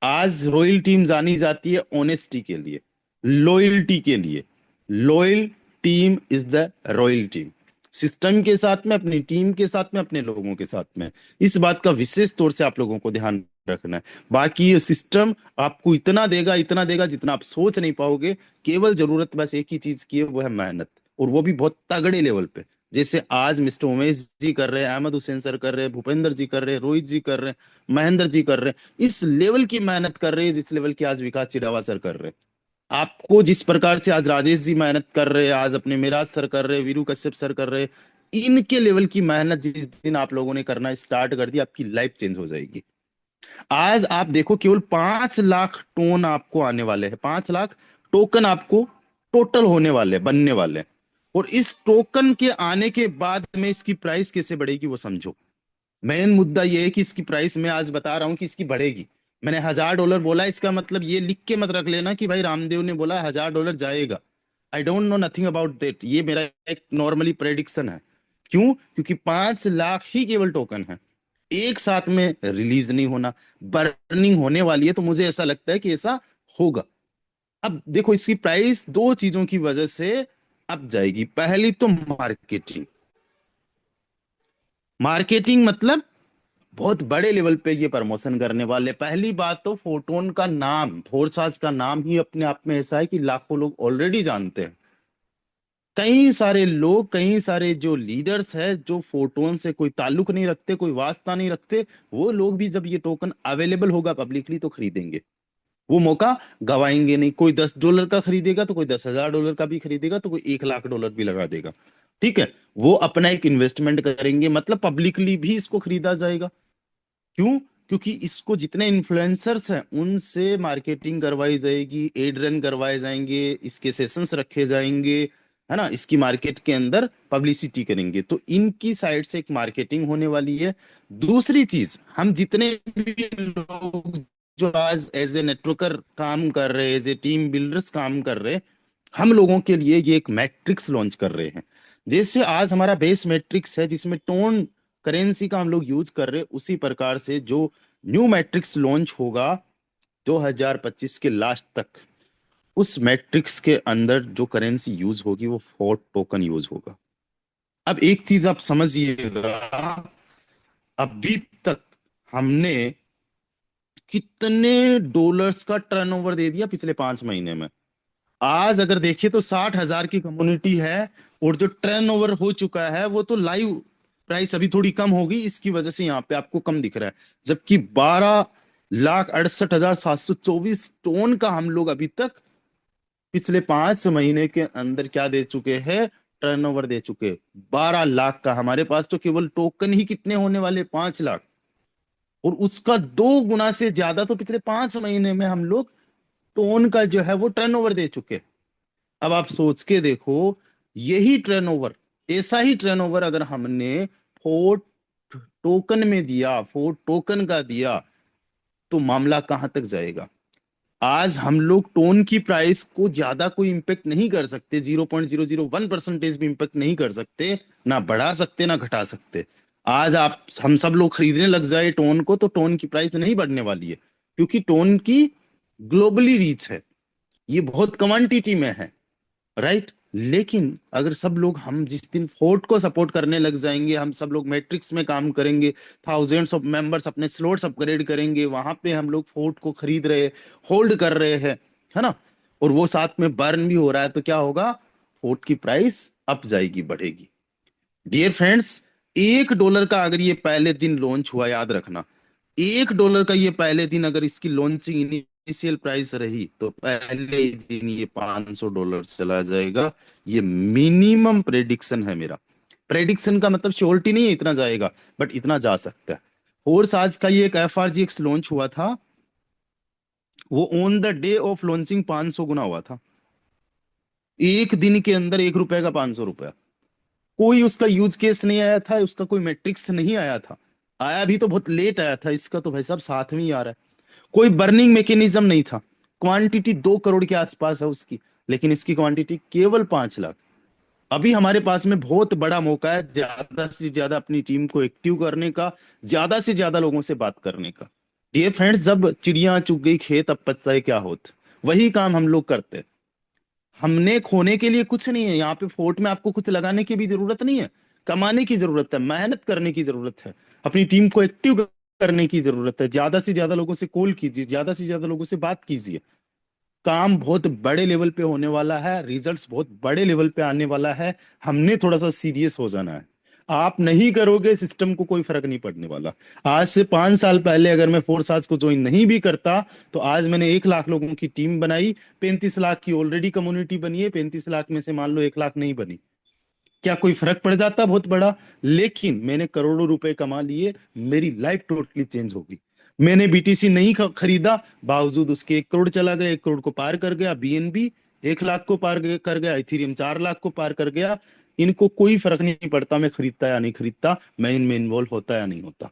S1: आज रॉयल टीम जानी जाती है ऑनेस्टी के लिए, लॉयल्टी के लिए। Loyal team is the royal team. System के साथ में, अपनी टीम के साथ में, अपने लोगों के साथ में, इस बात का विशेष तौर से आप लोगों को ध्यान रखना है। बाकी ये सिस्टम आपको इतना देगा जितना आप सोच नहीं पाओगे। केवल जरूरत बस एक ही चीज की है, वो है मेहनत, और वो भी बहुत तगड़े लेवल पे। जैसे आज मिस्टर उमेश जी कर रहे हैं, अहमद हुसैन सर कर रहे हैं, भूपेंद्र जी कर रहे हैं, रोहित जी कर रहे हैं, महेंद्र जी कर रहे हैं, इस लेवल की मेहनत कर रहे हैं जिस लेवल की आज विकास चिड़ावा सर कर रहे हैं। आपको जिस प्रकार से आज राजेश जी मेहनत कर रहे हैं, आज अपने मिराज सर कर रहे हैं, वीरू कश्यप सर कर रहे हैं, इनके लेवल की मेहनत जिस दिन आप लोगों ने करना स्टार्ट कर दी, आपकी लाइफ चेंज हो जाएगी। आज आप देखो केवल 5 लाख टोन आपको आने वाले हैं, 5 लाख टोकन आपको टोटल होने वाले, बनने वाले हैं। और इस टोकन के आने के बाद में इसकी प्राइस कैसे बढ़ेगी वो समझो। मेन मुद्दा ये है कि इसकी प्राइस मैं आज बता रहा हूं कि इसकी बढ़ेगी। मैंने $1000 बोला, इसका मतलब ये लिख के मत रख लेना कि भाई रामदेव ने बोला $1000 जाएगा। आई don't no nothing about that, ये मेरा एक नॉर्मली प्रेडिक्शन है। क्यों? क्योंकि 5 लाख ही केवल टोकन है, एक साथ में रिलीज नहीं होना, बर्निंग होने वाली है, तो मुझे ऐसा लगता है कि ऐसा होगा। अब देखो इसकी प्राइस दो चीजों की वजह से अब जाएगी। पहली तो मार्केटिंग, मार्केटिंग मतलब बहुत बड़े लेवल पे ये प्रमोशन करने वाले। पहली बात तो फोटोन का नाम, फोर्सास का नाम ही अपने आप में ऐसा है कि लाखों लोग ऑलरेडी जानते हैं। कई सारे लोग, कई सारे जो लीडर्स हैं जो फोटोन से कोई ताल्लुक नहीं रखते, कोई वास्ता नहीं रखते, वो लोग भी जब ये टोकन अवेलेबल होगा पब्लिकली तो खरीदेंगे। वो मौका गवाएंगे नहीं। कोई $10 का खरीदेगा तो कोई $10,000 का भी खरीदेगा तो कोई $1 लाख भी लगा देगा। ठीक है, वो अपना एक इन्वेस्टमेंट करेंगे, मतलब पब्लिकली भी इसको खरीदा जाएगा। क्यों? क्योंकि इसको जितने इन्फ्लुएंसर्स हैं उनसे मार्केटिंग करवाई जाएगी, एड रन करवाए जाएंगे, इसके सेशंस रखे जाएंगे, है ना, इसकी मार्केट के अंदर पब्लिसिटी करेंगे, तो इनकी साइड से एक मार्केटिंग होने वाली है। दूसरी चीज, हम जितने भी लोग जो आज एज ए नेटवर्कर काम कर रहे हैं, एज ए टीम बिल्डर्स काम कर रहे हैं, हम लोगों के लिए ये एक मैट्रिक्स लॉन्च कर रहे हैं। जैसे आज हमारा बेस मैट्रिक्स है जिसमें टोन करेंसी का हम लोग यूज कर रहे हैं, उसी प्रकार से जो न्यू मैट्रिक्स लॉन्च होगा 2025 के लास्ट तक, उस मैट्रिक्स के अंदर जो करेंसी यूज होगी वो फोर्ट टोकन यूज होगा। अब एक चीज आप समझिएगा, अभी तक हमने कितने डॉलर्स का टर्नओवर दे दिया पिछले 5 महीने में। आज अगर देखिए तो 60,000 की कम्युनिटी है, और जो टर्नओवर हो चुका है वो तो लाइव प्राइस अभी थोड़ी कम होगी, इसकी वजह से यहाँ पे आपको कम दिख रहा है, जबकि 12,68,724 टोन का हम लोग अभी तक पिछले 5 महीने के अंदर क्या दे चुके हैं, टर्नओवर दे चुके, 12 लाख का। हमारे पास तो केवल टोकन ही कितने होने वाले, 5 लाख, और उसका 2 गुना से ज्यादा तो पिछले 5 महीने में हम लोग टोन का जो है वो टर्नओवर दे चुके हैं। अब आप सोच के देखो, यही टर्नओवर, ऐसा ही टर्नओवर अगर हमने फोर्ट टोकन में दिया, फोर्ट टोकन का दिया, तो मामला कहां तक जाएगा। आज हम लोग टोन की प्राइस को ज्यादा कोई इंपेक्ट नहीं कर सकते, 0.001% भी इंपेक्ट नहीं कर सकते, ना बढ़ा सकते ना घटा सकते। आज आप हम सब लोग खरीदने लग जाए टोन को, तो टोन की प्राइस नहीं बढ़ने वाली है, क्योंकि टोन की ग्लोबली रीच है, ये बहुत क्वांटिटी में है, राइट। लेकिन अगर सब लोग, हम जिस दिन फोर्ट को सपोर्ट करने लग जाएंगे, हम सब लोग मैट्रिक्स में काम करेंगे, थाउजेंड्स ऑफ मेंबर्स अपने स्लॉट्स अपग्रेड करेंगे, वहां पे हम लोग फोर्ट को खरीद रहे, होल्ड कर रहे हैं, है ना, और वो साथ में बर्न भी हो रहा है, तो क्या होगा, फोर्ट की प्राइस अप जाएगी, बढ़ेगी। डियर फ्रेंड्स, $1 का अगर ये पहले दिन लॉन्च हुआ, याद रखना, $1 का ये पहले दिन अगर इसकी लॉन्चिंग इनिशियल प्राइस रही, तो पहले ही दिन ये $500 चला जाएगा। ये मिनिमम प्रेडिक्शन है मेरा। प्रेडिक्शन का मतलब श्योरिटी नहीं है इतना जाएगा, बट इतना जा सकता है। फोर्स आज का ये एक FRGX लॉन्च हुआ था, वो on the day of launching 500 गुना हुआ था, एक दिन के अंदर ₹1 का ₹500। कोई उसका यूज केस नहीं आया था, उसका कोई मैट्रिक्स नहीं आया था, आया भी तो बहुत लेट आया था, इसका तो भाई साहब साथ में ही आ रहा है। कोई बर्निंग मैकेनिज्म नहीं था, क्वांटिटी 2 करोड़ के आसपास है उसकी, लेकिन इसकी क्वांटिटी केवल 5 लाख। अभी हमारे पास में बहुत बड़ा मौका है ज्यादा से ज्यादा अपनी टीम को एक्टिव करने का, ज्यादा से ज्यादा लोगों से बात करने का। डियर फ्रेंड्स, जब चिड़िया चुग गई खेत, अब पछताए क्या होत, वही काम हम लोग करते हैं। हमने खोने के लिए कुछ नहीं है यहाँ पे, फोर्ट में आपको कुछ लगाने की भी जरूरत नहीं है, कमाने की जरूरत है, मेहनत करने की जरूरत है, अपनी टीम को एक्टिव करने की जरूरत है, ज्यादा से ज्यादा लोगों से कॉल कीजिए, ज्यादा से ज्यादा लोगों से बात कीजिए। काम बहुत बड़े लेवल पे होने वाला है, रिजल्ट्स बहुत बड़े लेवल पे आने वाला है, हमने थोड़ा सा सीरियस हो जाना है। आप नहीं करोगे, सिस्टम को कोई फर्क नहीं पड़ने वाला। आज से 5 साल पहले अगर मैं फोर्स आज को ज्वाइन नहीं भी करता, तो आज मैंने 1 लाख लोगों की टीम बनाई, 35 लाख की ऑलरेडी कम्युनिटी बनी है, 35 लाख में से मान लो 1 लाख नहीं बनी, क्या कोई फर्क पड़ जाता बहुत बड़ा। लेकिन मैंने करोड़ों रुपए कमा लिए, मेरी लाइफ टोटली चेंज होगी। मैंने BTC नहीं खरीदा, बावजूद उसके 1 करोड़ चला गया, 1 करोड़ को पार कर गया, BNB 1 लाख को पार कर गया, इथेरियम 4 लाख को पार कर गया। इनको कोई फर्क नहीं पड़ता मैं खरीदता या नहीं खरीदता, मैं इनमें इन्वॉल्व होता या नहीं होता।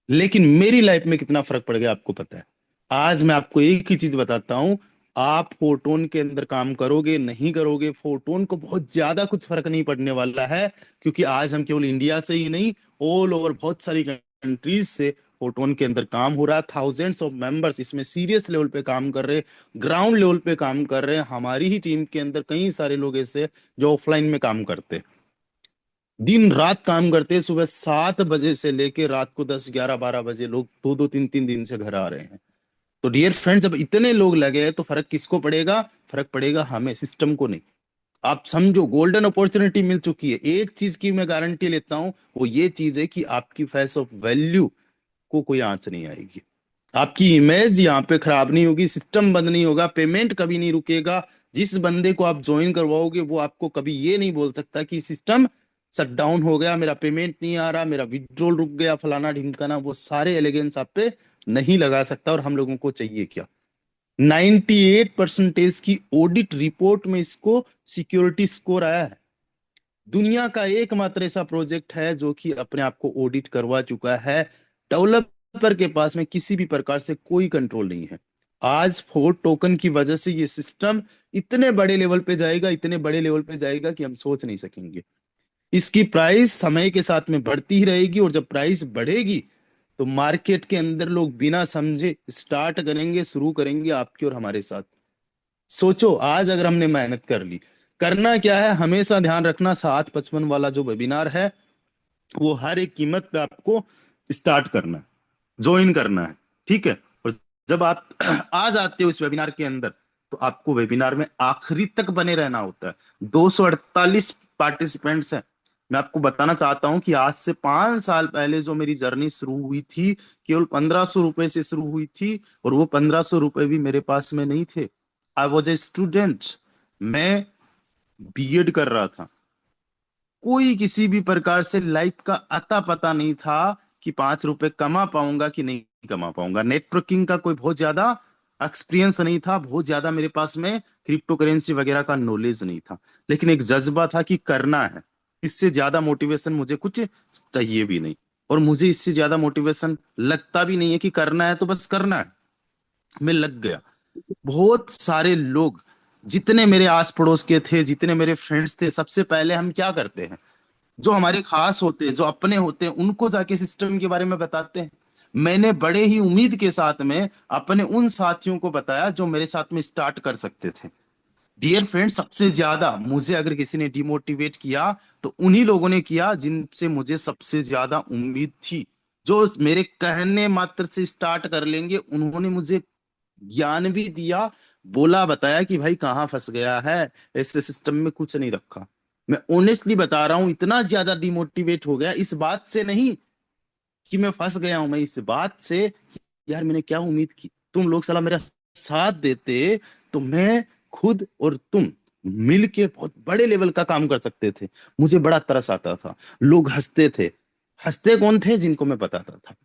S1: लेकिन मेरी लाइफ में कितना फर्क पड़ गया आपको पता है। आज मैं आपको एक ही चीज बताता हूं, आप फोटोन के अंदर काम करोगे नहीं करोगे, फोटोन को बहुत ज्यादा कुछ फर्क नहीं पड़ने वाला है, क्योंकि आज हम केवल इंडिया से ही नहीं, ऑल ओवर बहुत सारी कंट्रीज से फोटोन के अंदर काम हो रहा है। थाउजेंड्स ऑफ मेंबर्स इसमें सीरियस लेवल पे काम कर रहे, ग्राउंड लेवल पे काम कर रहे हैं। हमारी ही टीम के अंदर कई सारे लोग ऐसे जो ऑफलाइन में काम करते हैं, दिन रात काम करते हैं, सुबह 7 बजे से लेके रात को 10, 11, 12 बजे लोग 2, 2, 3, 3 दिन से घर आ रहे हैं। तो डियर फ्रेंड्स, जब इतने लोग लगे हैं, तो फर्क किसको पड़ेगा, फर्क पड़ेगा हमें, सिस्टम को नहीं। आप समझो, गोल्डन अपॉर्चुनिटी मिल चुकी है। एक चीज की मैं गारंटी लेता हूं, वो ये चीज है कि आपकी फेस ऑफ वैल्यू को कोई आंच नहीं आएगी, आपकी इमेज यहाँ पे खराब नहीं होगी, सिस्टम बंद नहीं होगा, पेमेंट कभी नहीं रुकेगा। जिस बंदे को आप ज्वाइन करवाओगे, वो आपको कभी ये नहीं बोल सकता कि सिस्टम शट डाउन हो गया, मेरा पेमेंट नहीं आ रहा, मेरा विड्रॉल रुक गया, फलाना ढिमकाना, वो सारे एलिगेंस आप पे नहीं लगा सकता। और हम लोगों को चाहिए क्या, 98% की ऑडिट रिपोर्ट में इसको सिक्योरिटी स्कोर आया है। दुनिया का एकमात्र ऐसा प्रोजेक्ट है जो कि अपने आप को ऑडिट करवा चुका है। डेवलपर के पास में किसी भी प्रकार से कोई कंट्रोल नहीं है। आज फोर्ट टोकन की वजह से ये सिस्टम इतने बड़े लेवल पे जाएगा, इतने बड़े लेवल पे जाएगा कि हम सोच नहीं सकेंगे। इसकी प्राइस समय के साथ में बढ़ती ही रहेगी, और जब प्राइस बढ़ेगी तो मार्केट के अंदर लोग बिना समझे स्टार्ट करेंगे, शुरू करेंगे आपके और हमारे साथ। सोचो, आज अगर हमने मेहनत कर ली, करना क्या है, हमेशा ध्यान रखना, 755 वाला जो वेबिनार है, वो हर एक कीमत पे आपको स्टार्ट करना है, ज्वाइन करना है, ठीक है। और जब आप आ जाते हो इस वेबिनार के अंदर, तो आपको वेबिनार में आखिरी तक बने रहना होता है। 248 पार्टिसिपेंट्स हैं। मैं आपको बताना चाहता हूं कि आज से 5 साल पहले जो मेरी जर्नी शुरू हुई थी, केवल 1500 रुपए से शुरू हुई थी, और वो 1500 रुपए भी मेरे पास में नहीं थे। आई वॉज ए स्टूडेंट, मैं बीएड कर रहा था। कोई किसी भी प्रकार से लाइफ का अता पता नहीं था कि 5 रुपए कमा पाऊंगा कि नहीं कमा पाऊंगा। नेटवर्किंग का कोई बहुत ज्यादा एक्सपीरियंस नहीं था, बहुत ज्यादा मेरे पास में क्रिप्टो करेंसी वगैरह का नॉलेज नहीं था। लेकिन एक जज्बा था कि करना है। इससे ज्यादा मोटिवेशन मुझे कुछ चाहिए भी नहीं। और मुझे इससे ज्यादा मोटिवेशन लगता भी नहीं है कि करना है तो बस करना है। मैं लग गया। बहुत सारे लोग जितने मेरे आस पड़ोस के थे, जितने मेरे फ्रेंड्स थे, सबसे पहले हम क्या करते हैं, जो हमारे खास होते हैं, जो अपने होते हैं, उनको जाके सिस्टम के बारे में बताते हैं। मैंने बड़े ही उम्मीद के साथ में अपने उन साथियों को बताया जो मेरे साथ में स्टार्ट कर सकते थे। डियर फ्रेंड, सबसे ज्यादा मुझे अगर किसी ने डिमोटिवेट किया तो उन्हीं लोगों ने किया जिनसे मुझे सबसे ज्यादा उम्मीद थी। जो मेरे कहने मात्र से स्टार्ट कर लेंगे, उन्होंने मुझे ज्ञान भी दिया, बोला, बताया कि भाई कहाँ फंस गया है, ऐसे सिस्टम में कुछ नहीं रखा। मैं ऑनेस्टली बता रहा हूं, इतना ज्यादा डिमोटिवेट हो गया इस बात से नहीं कि मैं फंस गया हूं, मैं इस बात से कि यार मैंने क्या उम्मीद की, तुम लोग साला मेरा साथ देते तो मैं खुद और तुम मिलके बहुत बड़े लेवल का काम कर सकते थे। मुझे बड़ा तरस आता था। लोग हंसते थे। हंसते कौन थे? जिनको मैं बताता था।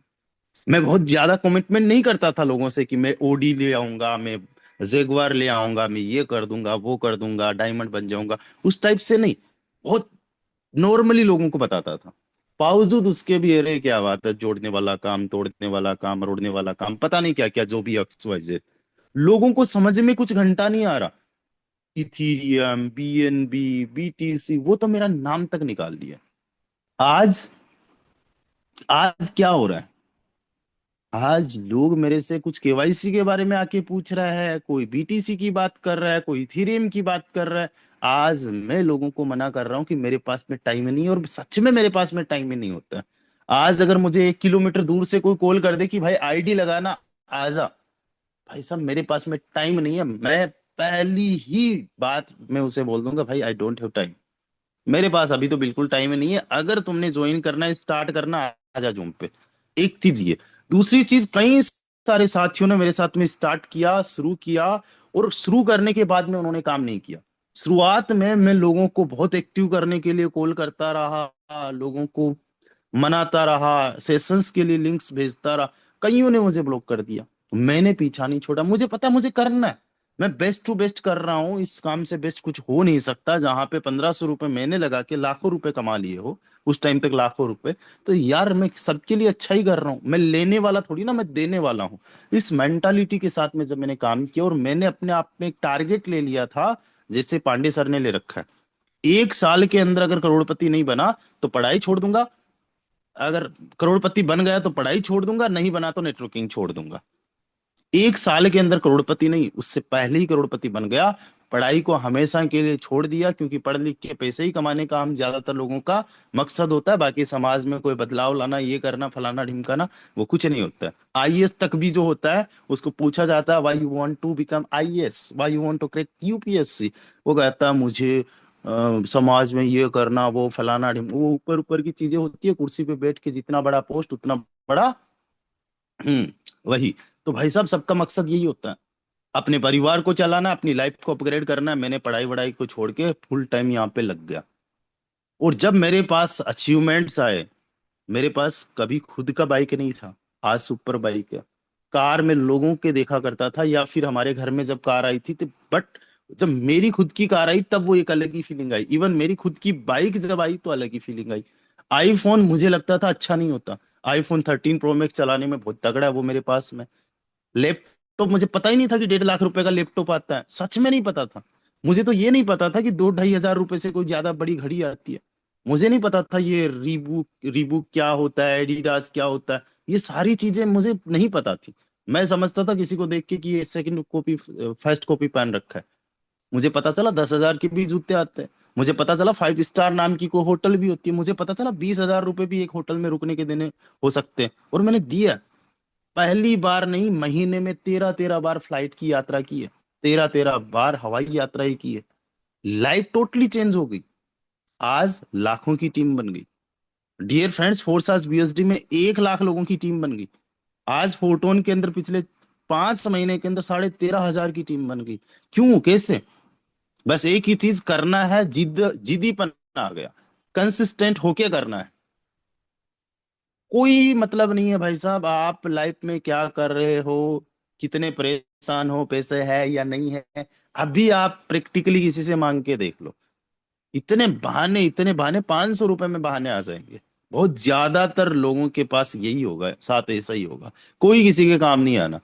S1: मैं बहुत ज्यादा कमिटमेंट नहीं करता था लोगों से कि मैं ओडी ले आऊंगा, मैं जेगुआर ले आऊंगा, मैं ये कर दूंगा, वो कर दूंगा, डायमंड बन जाऊंगा, उस टाइप से नहीं। बहुत नॉर्मली लोगों को बताता था। बावजूद उसके भी, अरे क्या बात है, जोड़ने वाला काम, तोड़ने वाला काम, रोड़ने वाला काम, पता नहीं क्या क्या, जो भी एक्स वाई जेड। लोगों को समझ में कुछ घंटा नहीं आ रहा। इथीरियम, बीएनबी, बीटीसी, वो तो मेरा नाम तक निकाल लिया। आज आज क्या हो रहा है? आज लोग मेरे से कुछ केवाईसी के बारे में आके पूछ रहा है, कोई बीटीसी की बात कर रहा है, कोई इथेरियम की बात कर रहा है। आज मैं लोगों को मना कर रहा हूँ कि मेरे पास में टाइम नहीं है, और सच में मेरे पास में टाइम ही नहीं होता है। आज अगर मुझे 1 किलोमीटर दूर से कोई कॉल कर दे कि भाई आईडी लगाना, आजा, भाई साहब मेरे पास में टाइम नहीं है, मैं पहली ही बात मैं उसे बोल दूंगा, भाई आई डोंट हैव टाइम। मेरे पास अभी तो बिल्कुल टाइम नहीं है। अगर तुमने ज्वाइन करना है, स्टार्ट करना, आजा जूम पे। एक चीज ये। दूसरी चीज, कई सारे साथियों ने मेरे साथ में स्टार्ट किया, शुरू किया, और शुरू करने के बाद में उन्होंने काम नहीं किया। शुरुआत में मैं लोगों को बहुत एक्टिव करने के लिए कॉल करता रहा, लोगों को मनाता रहा, सेशंस के लिए लिंक्स भेजता रहा। कईयों ने मुझे ब्लॉक कर दिया। मैंने पीछा नहीं छोड़ा। मुझे पता है मुझे करना है। मैं बेस्ट टू बेस्ट कर रहा हूँ। इस काम से बेस्ट कुछ हो नहीं सकता। जहां पे 1500 रुपए मैंने लगा के लाखों रुपए कमा लिए हो, उस टाइम तक लाखों रुपए, तो यार मैं सबके लिए अच्छा ही कर रहा हूँ। मैं लेने वाला थोड़ी ना, मैं देने वाला हूँ। इस मेंटालिटी के साथ में जब मैंने काम किया, और मैंने अपने आप में एक टारगेट ले लिया था, जैसे पांडे सर ने ले रखा है, 1 साल के अंदर अगर करोड़पति नहीं बना तो पढ़ाई छोड़ दूंगा, अगर करोड़पति बन गया तो पढ़ाई छोड़ दूंगा, नहीं बना तो नेटवर्किंग छोड़ दूंगा। 1 साल के अंदर करोड़पति नहीं, उससे पहले ही करोड़पति बन गया। पढ़ाई को हमेशा के लिए छोड़ दिया, क्योंकि पढ़ लिख के पैसे ही कमाने का हम ज्यादातर लोगों का मकसद होता है। बाकी समाज में कोई बदलाव लाना, ये करना, फलाना ढिमकाना, वो कुछ नहीं होता है। आईएएस तक भी जो होता है, उसको पूछा जाता है, why you want to become IAS, why you want to crack UPSC, वो कहता है मुझे समाज में ये करना, वो फलाना वो ऊपर ऊपर की चीजें होती है। कुर्सी पे बैठ के जितना बड़ा पोस्ट उतना बड़ा, वही। तो भाई साहब, सबका मकसद यही होता है, अपने परिवार को चलाना, अपनी लाइफ को अपग्रेड करना है। मैंने पढ़ाई वढ़ाई को छोड़ के फुल टाइम यहाँ पे लग गया। और जब मेरे पास अचीवमेंट्स आए, मेरे पास कभी खुद का बाइक नहीं था, आज सुपर बाइक है। कार में लोगों के देखा करता था, या फिर हमारे घर में जब कार आई थी तो, बट जब मेरी खुद की कार आई तब वो एक अलग ही फीलिंग आई। इवन मेरी खुद की बाइक जब आई तो अलग ही फीलिंग आई। आईफोन मुझे लगता था अच्छा नहीं होता। आईफोन 13 प्रो मैक्स चलाने में बहुत तगड़ा है वो मेरे पास में। लैपटॉप, मुझे पता ही नहीं था कि 1.5 लाख रुपए का लैपटॉप आता है, सच में नहीं पता था। मुझे तो ये नहीं पता था कि 2-2.5 हजार रुपए से कोई ज्यादा बड़ी घड़ी आती है। मुझे नहीं पता था ये रीबूक रीबूक क्या होता है, एडिडास क्या होता है, ये सारी चीजें मुझे नहीं पता थी। मैं समझता था किसी को देख के कि ये सेकंड कॉपी, फर्स्ट कॉपी पहन रखा है। मुझे पता चला 10 हजार के भी जूते आते हैं। मुझे पता चला 5 स्टार नाम की कोई होटल भी होती है। मुझे पता चला 20 हजार रुपए भी एक होटल में रुकने के देने हो सकते हैं, और मैंने दिया। पहली बार नहीं, महीने में 13-13 बार फ्लाइट की यात्रा की है। 13-13 बार हवाई यात्रा ही की है। लाइफ टोटली चेंज हो गई। आज लाखों की टीम बन गई। डियर फ्रेंड्स, फोर्स आज बीएसडी में 1 लाख लोगों की टीम बन गई। आज फोटोन के अंदर पिछले 5 महीने के अंदर 13,500 की टीम बन गई। क्यों, कैसे? बस एक ही चीज करना है, जिद्दीपन आ गया, कंसिस्टेंट होके करना है। कोई मतलब नहीं है भाई साहब आप लाइफ में क्या कर रहे हो, कितने परेशान हो, पैसे है या नहीं है। अभी आप प्रैक्टिकली किसी से मांग के देख लो, इतने बहाने 500 रुपए में बहाने आ जाएंगे। बहुत ज्यादातर लोगों के पास यही होगा, साथ ऐसा ही होगा। कोई किसी के काम नहीं आना।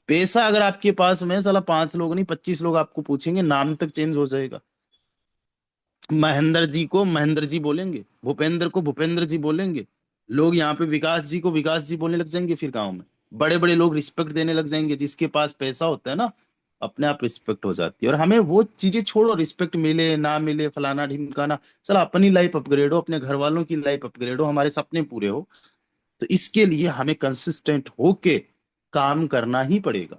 S1: पैसा अगर आपके पास में है, साला 5 लोग नहीं 25 लोग आपको पूछेंगे, नाम तक चेंज हो जाएगा। महेंद्र जी को महेंद्र जी बोलेंगे, भूपेंद्र को भूपेंद्र जी बोलेंगे। लोग यहाँ पे विकास जी को विकास जी बोलने लग जाएंगे। फिर गांव में बड़े बड़े लोग रिस्पेक्ट देने लग जाएंगे। जिसके पास पैसा होता है ना, अपने आप रिस्पेक्ट हो जाती है। और हमें वो चीजें छोड़ो, रिस्पेक्ट मिले ना मिले फलाना ढिमकाना, चलो अपनी लाइफ अपग्रेड हो, अपने घर वालों की लाइफ अपग्रेड हो, हमारे सपने पूरे हो। तो इसके लिए हमें कंसिस्टेंट होके काम करना ही पड़ेगा।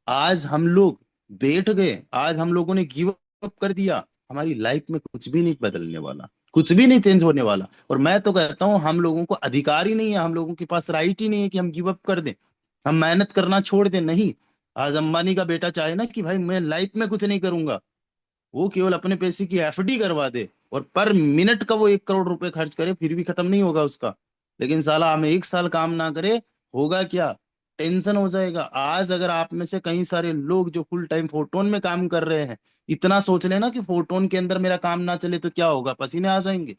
S1: आज हम लोग बैठ गए, आज हम लोगों ने गिव अप कर दिया, हमारी लाइफ में कुछ भी नहीं बदलने वाला, कुछ भी नहीं चेंज होने वाला। और मैं तो कहता हूं हम लोगों को अधिकार ही नहीं है, हम लोगों के पास राइट ही नहीं है कि हम गिव अप कर दें, हम मेहनत करना छोड़ दें। नहीं। आज अंबानी का बेटा चाहे ना कि भाई मैं लाइफ में कुछ नहीं करूंगा, वो केवल अपने पैसे की एफडी करवा दे और पर मिनट का वो 1 करोड़ रुपए खर्च करे, फिर भी खत्म नहीं होगा उसका। लेकिन साला हमें 1 साल काम ना करे, होगा क्या? टेंशन हो जाएगा। आज अगर आप में से कई सारे लोग जो फुल टाइम फोटोन में काम कर रहे हैं, इतना सोच लेना कि फोटोन के अंदर मेरा काम ना चले तो क्या होगा, पसीने आ जाएंगे,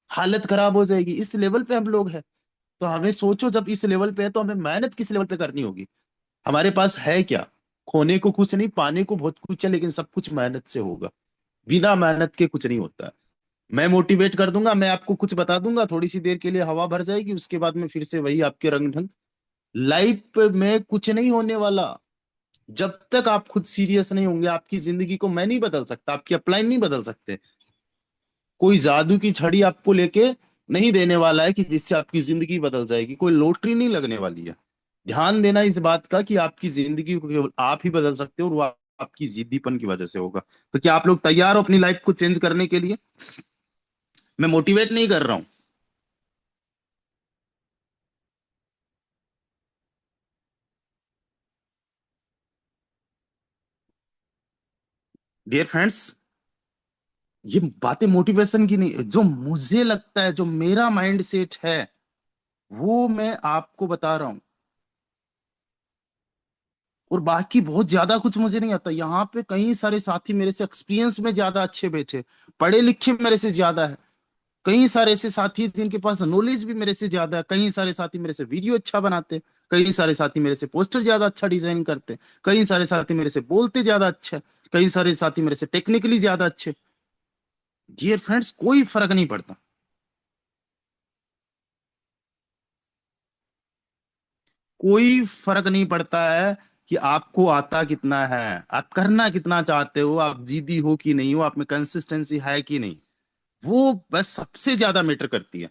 S1: हालत खराब हो जाएगी। इस लेवल पे हम लोग हैं। तो हमें सोचो, जब इस लेवल पे है तो हमें मेहनत किस लेवल पे करनी होगी। हमारे पास है क्या? खोने को कुछ नहीं, पाने को बहुत कुछ है, लेकिन सब कुछ मेहनत से होगा। बिना मेहनत के कुछ नहीं होता है। मैं मोटिवेट कर दूंगा, मैं आपको कुछ बता दूंगा, थोड़ी सी देर के लिए हवा भर जाएगी, उसके बाद में फिर से वही आपके रंग ढंग। लाइफ में कुछ नहीं होने वाला जब तक आप खुद सीरियस नहीं होंगे। आपकी जिंदगी को मैं नहीं बदल सकता, आपकी अपलाइन नहीं बदल सकते। कोई जादू की छड़ी आपको लेके नहीं देने वाला है कि जिससे आपकी जिंदगी बदल जाएगी। कोई लॉटरी नहीं लगने वाली है। ध्यान देना इस बात का कि आपकी जिंदगी को केवल आप ही बदल सकते हो, और वो आपकी जिद्दीपन की वजह से होगा। तो क्या आप लोग तैयार हो अपनी लाइफ को चेंज करने के लिए? मैं मोटिवेट नहीं कर रहा हूं। डियर फ्रेंड्स, ये बातें मोटिवेशन की नहीं, जो मुझे लगता है, जो मेरा माइंड सेट है, वो मैं आपको बता रहा हूं। और बाकी बहुत ज्यादा कुछ मुझे नहीं आता। यहाँ पे कई सारे साथी मेरे से एक्सपीरियंस में ज्यादा अच्छे बैठे, पढ़े लिखे मेरे से ज्यादा है। कई सारे ऐसे साथी हैं जिनके पास नॉलेज भी मेरे से ज्यादा है। कई सारे साथी मेरे से वीडियो अच्छा बनाते हैं। कई सारे साथी मेरे से पोस्टर ज्यादा अच्छा डिजाइन करते हैं। कई सारे साथी मेरे से बोलते ज्यादा अच्छा है। कई सारे साथी मेरे से टेक्निकली ज्यादा अच्छे। डियर फ्रेंड्स, कोई फर्क नहीं पड़ता। कोई फर्क नहीं पड़ता है कि आपको आता कितना है, आप करना कितना चाहते हो, आप जीदी हो कि नहीं हो, आप में कंसिस्टेंसी है कि नहीं। वो बस सबसे ज्यादा मैटर करती है।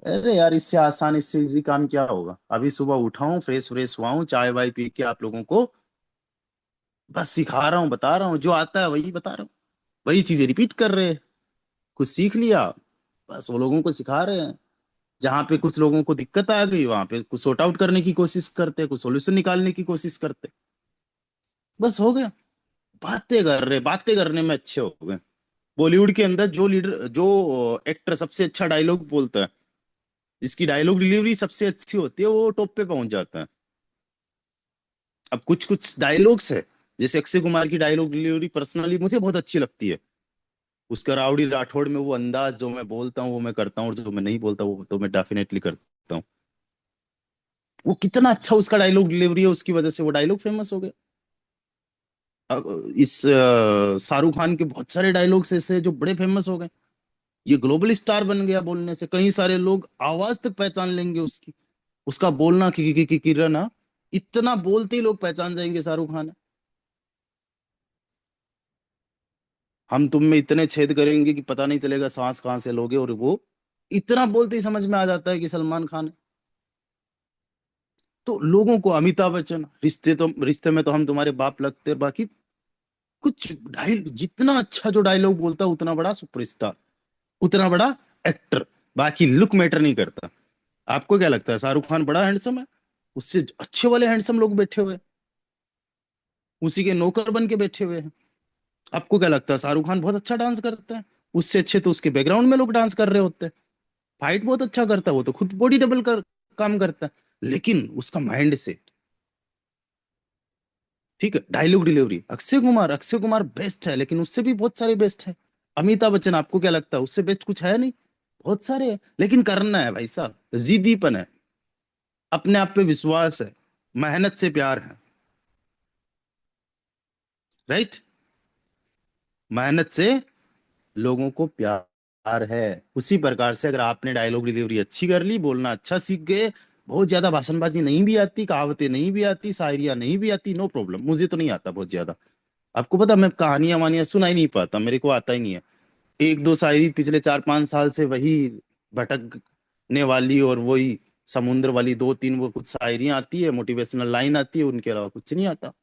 S1: अरे यार, इससे आसान, इससे इजी काम क्या होगा? अभी सुबह उठाऊं, फ्रेश फ्रेश हुआ हूं, चाय वाय पी के आप लोगों को बस सिखा रहा हूँ, बता रहा हूँ, जो आता है वही बता रहा हूँ। वही चीजें रिपीट कर रहे हैं। कुछ सीख लिया, बस वो लोगों को सिखा रहे हैं। जहां पे कुछ लोगों को दिक्कत आ गई, वहां पे कुछ सॉर्ट आउट करने की कोशिश करते, कुछ सोल्यूशन निकालने की कोशिश करते। बस हो गया। बातें करने में अच्छे हो गए। बॉलीवुड के अंदर जो एक्टर सबसे अच्छा डायलॉग बोलता है, जिसकी डायलॉग डिलीवरी सबसे अच्छी होती है, वो टॉप पे पहुंच जाता है। अब कुछ कुछ डायलॉग्स है, जैसे अक्षय कुमार की डायलॉग डिलीवरी पर्सनली मुझे बहुत अच्छी लगती है। उसका राउडी राठौड़ में वो अंदाज, जो मैं बोलता हूँ वो मैं करता हूँ, और जो मैं नहीं बोलता वो तो मैं डेफिनेटली करता हूँ। वो कितना अच्छा उसका डायलॉग डिलीवरी है, उसकी वजह से वो डायलॉग फेमस हो गया। इस शाहरुख खान के बहुत सारे डायलॉग्स ऐसे हैं जो बड़े फेमस हो गए। ये ग्लोबल स्टार बन गया बोलने से। कई सारे लोग आवाज तक पहचान लेंगे उसकी। उसका बोलना कि किरण, इतना बोलते ही लोग पहचान जाएंगे शाहरुख खान है। हम तुम में इतने छेद करेंगे कि पता नहीं चलेगा सांस कहां से लोगे, और वो इतना बोलते ही समझ में आ जाता है कि सलमान खान है। तो लोगों को अमिताभ बच्चन, रिश्ते में तो हम तुम्हारे बाप लगते हैं। बाकी कुछ जितना अच्छा जो डायलॉग बोलता है, उतना बड़ा सुपरस्टार, उतना बड़ा एक्टर। बाकी लुक मैटर नहीं करता। आपको क्या लगता है शाहरुख खान बड़ा हैंडसम है? उससे अच्छे वाले हैंडसम लोग बैठे हुए हैं, उसी के नौकर बन के बैठे हुए हैं। आपको क्या लगता है शाहरुख खान बहुत अच्छा डांस करता है? उससे अच्छे तो उसके बैकग्राउंड में लोग डांस कर रहे होते हैं। फाइट बहुत अच्छा करता है, वो तो खुद बॉडी डबल कर काम करता है। लेकिन उसका माइंड सेट, ठीक है, dialogue delivery, Akshay Kumar best है, लेकिन उससे भी बहुत सारे बेस्ट है। अमिताभ बच्चन, आपको क्या लगता है उससे बेस्ट कुछ है नहीं? बहुत सारे हैं, लेकिन करना है भाई साहब, जिद्दीपन है, अपने आप पे विश्वास है, मेहनत से प्यार है। राइट? मेहनत से लोगों को प्यार है। उसी प्रकार से अगर आपने डायलॉग डिलीवरी अच्छी कर ली, बोलना अच्छा सीख गए, बहुत ज्यादा भाषणबाजी नहीं भी आती, कहावतें नहीं भी आती, शायरियां नहीं भी आती, नो प्रॉब्लम, मुझे तो नहीं आता बहुत ज्यादा। आपको पता, मैं कहानियां वानियां सुना ही नहीं पाता, मेरे को आता ही नहीं है। एक दो शायरी पिछले 4-5 साल से वही भटकने वाली और वही समुद्र वाली दो तीन वो कुछ शायरियां आती है, मोटिवेशनल लाइन आती है, उनके अलावा कुछ नहीं आता।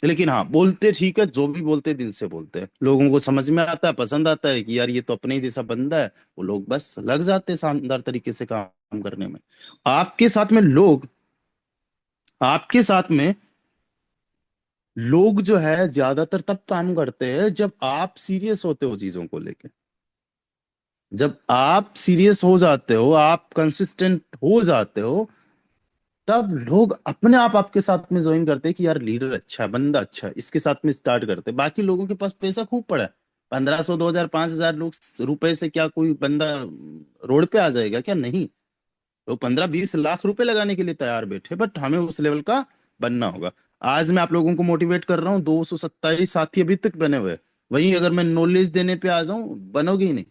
S1: लेकिन हाँ, बोलते ठीक है, जो भी बोलते दिल से बोलते हैं, लोगों को समझ में आता है, पसंद आता है कि यार ये तो अपने ही जैसा बंदा है। वो लोग बस लग जाते हैं शानदार तरीके से काम करने में। आपके साथ में लोग आपके साथ में लोग जो है ज्यादातर तब काम करते हैं जब आप सीरियस होते हो चीजों को लेके। जब आप सीरियस हो जाते हो, आप कंसिस्टेंट हो जाते हो, तब लोग अपने आप आपके साथ में ज्वाइन करते हैं कि यार लीडर अच्छा है, बंदा अच्छा है, इसके साथ में स्टार्ट करते हैं। बाकी लोगों के पास पैसा खूब पड़ा है, 1500, 2000, 5000 लोग रुपए से क्या कोई बंदा रोड पे आ जाएगा क्या? नहीं। तो 15-20 लाख रुपए लगाने के लिए तैयार बैठे, बट हमें उस लेवल का बनना होगा। आज मैं आप लोगों को मोटिवेट कर रहा हूँ, 227 साथी अभी तक बने हुए हैं। वहीं अगर मैं नॉलेज देने पे आ जाऊं, बनोगे ही नहीं।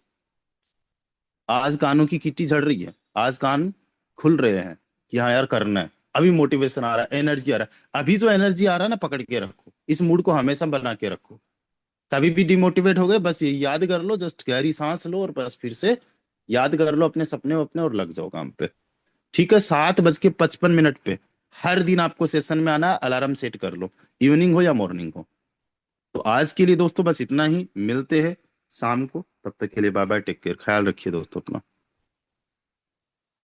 S1: आज कानों की किट्टी झड़ रही है, आज कान खुल रहे हैं कि हाँ यार करना है। अभी मोटिवेशन आ रहा है, एनर्जी आ रहा है, अभी जो एनर्जी आ रहा है ना, पकड़ के रखो, इस मूड को हमेशा बना के रखो। कभी भी डिमोटिवेट हो गए, बस ये याद कर लो, जस्ट गहरी सांस लो और बस फिर से याद कर लो अपने सपने अपने और लग जाओ काम पे। ठीक है, 7:55 पे हर दिन आपको सेशन में आना, अलार्म सेट कर लो, इवनिंग हो या मॉर्निंग हो। तो आज के लिए दोस्तों बस इतना ही, मिलते हैं शाम को, तब तक के लिए बाय बाय, टेक केयर, ख्याल रखिए दोस्तों अपना।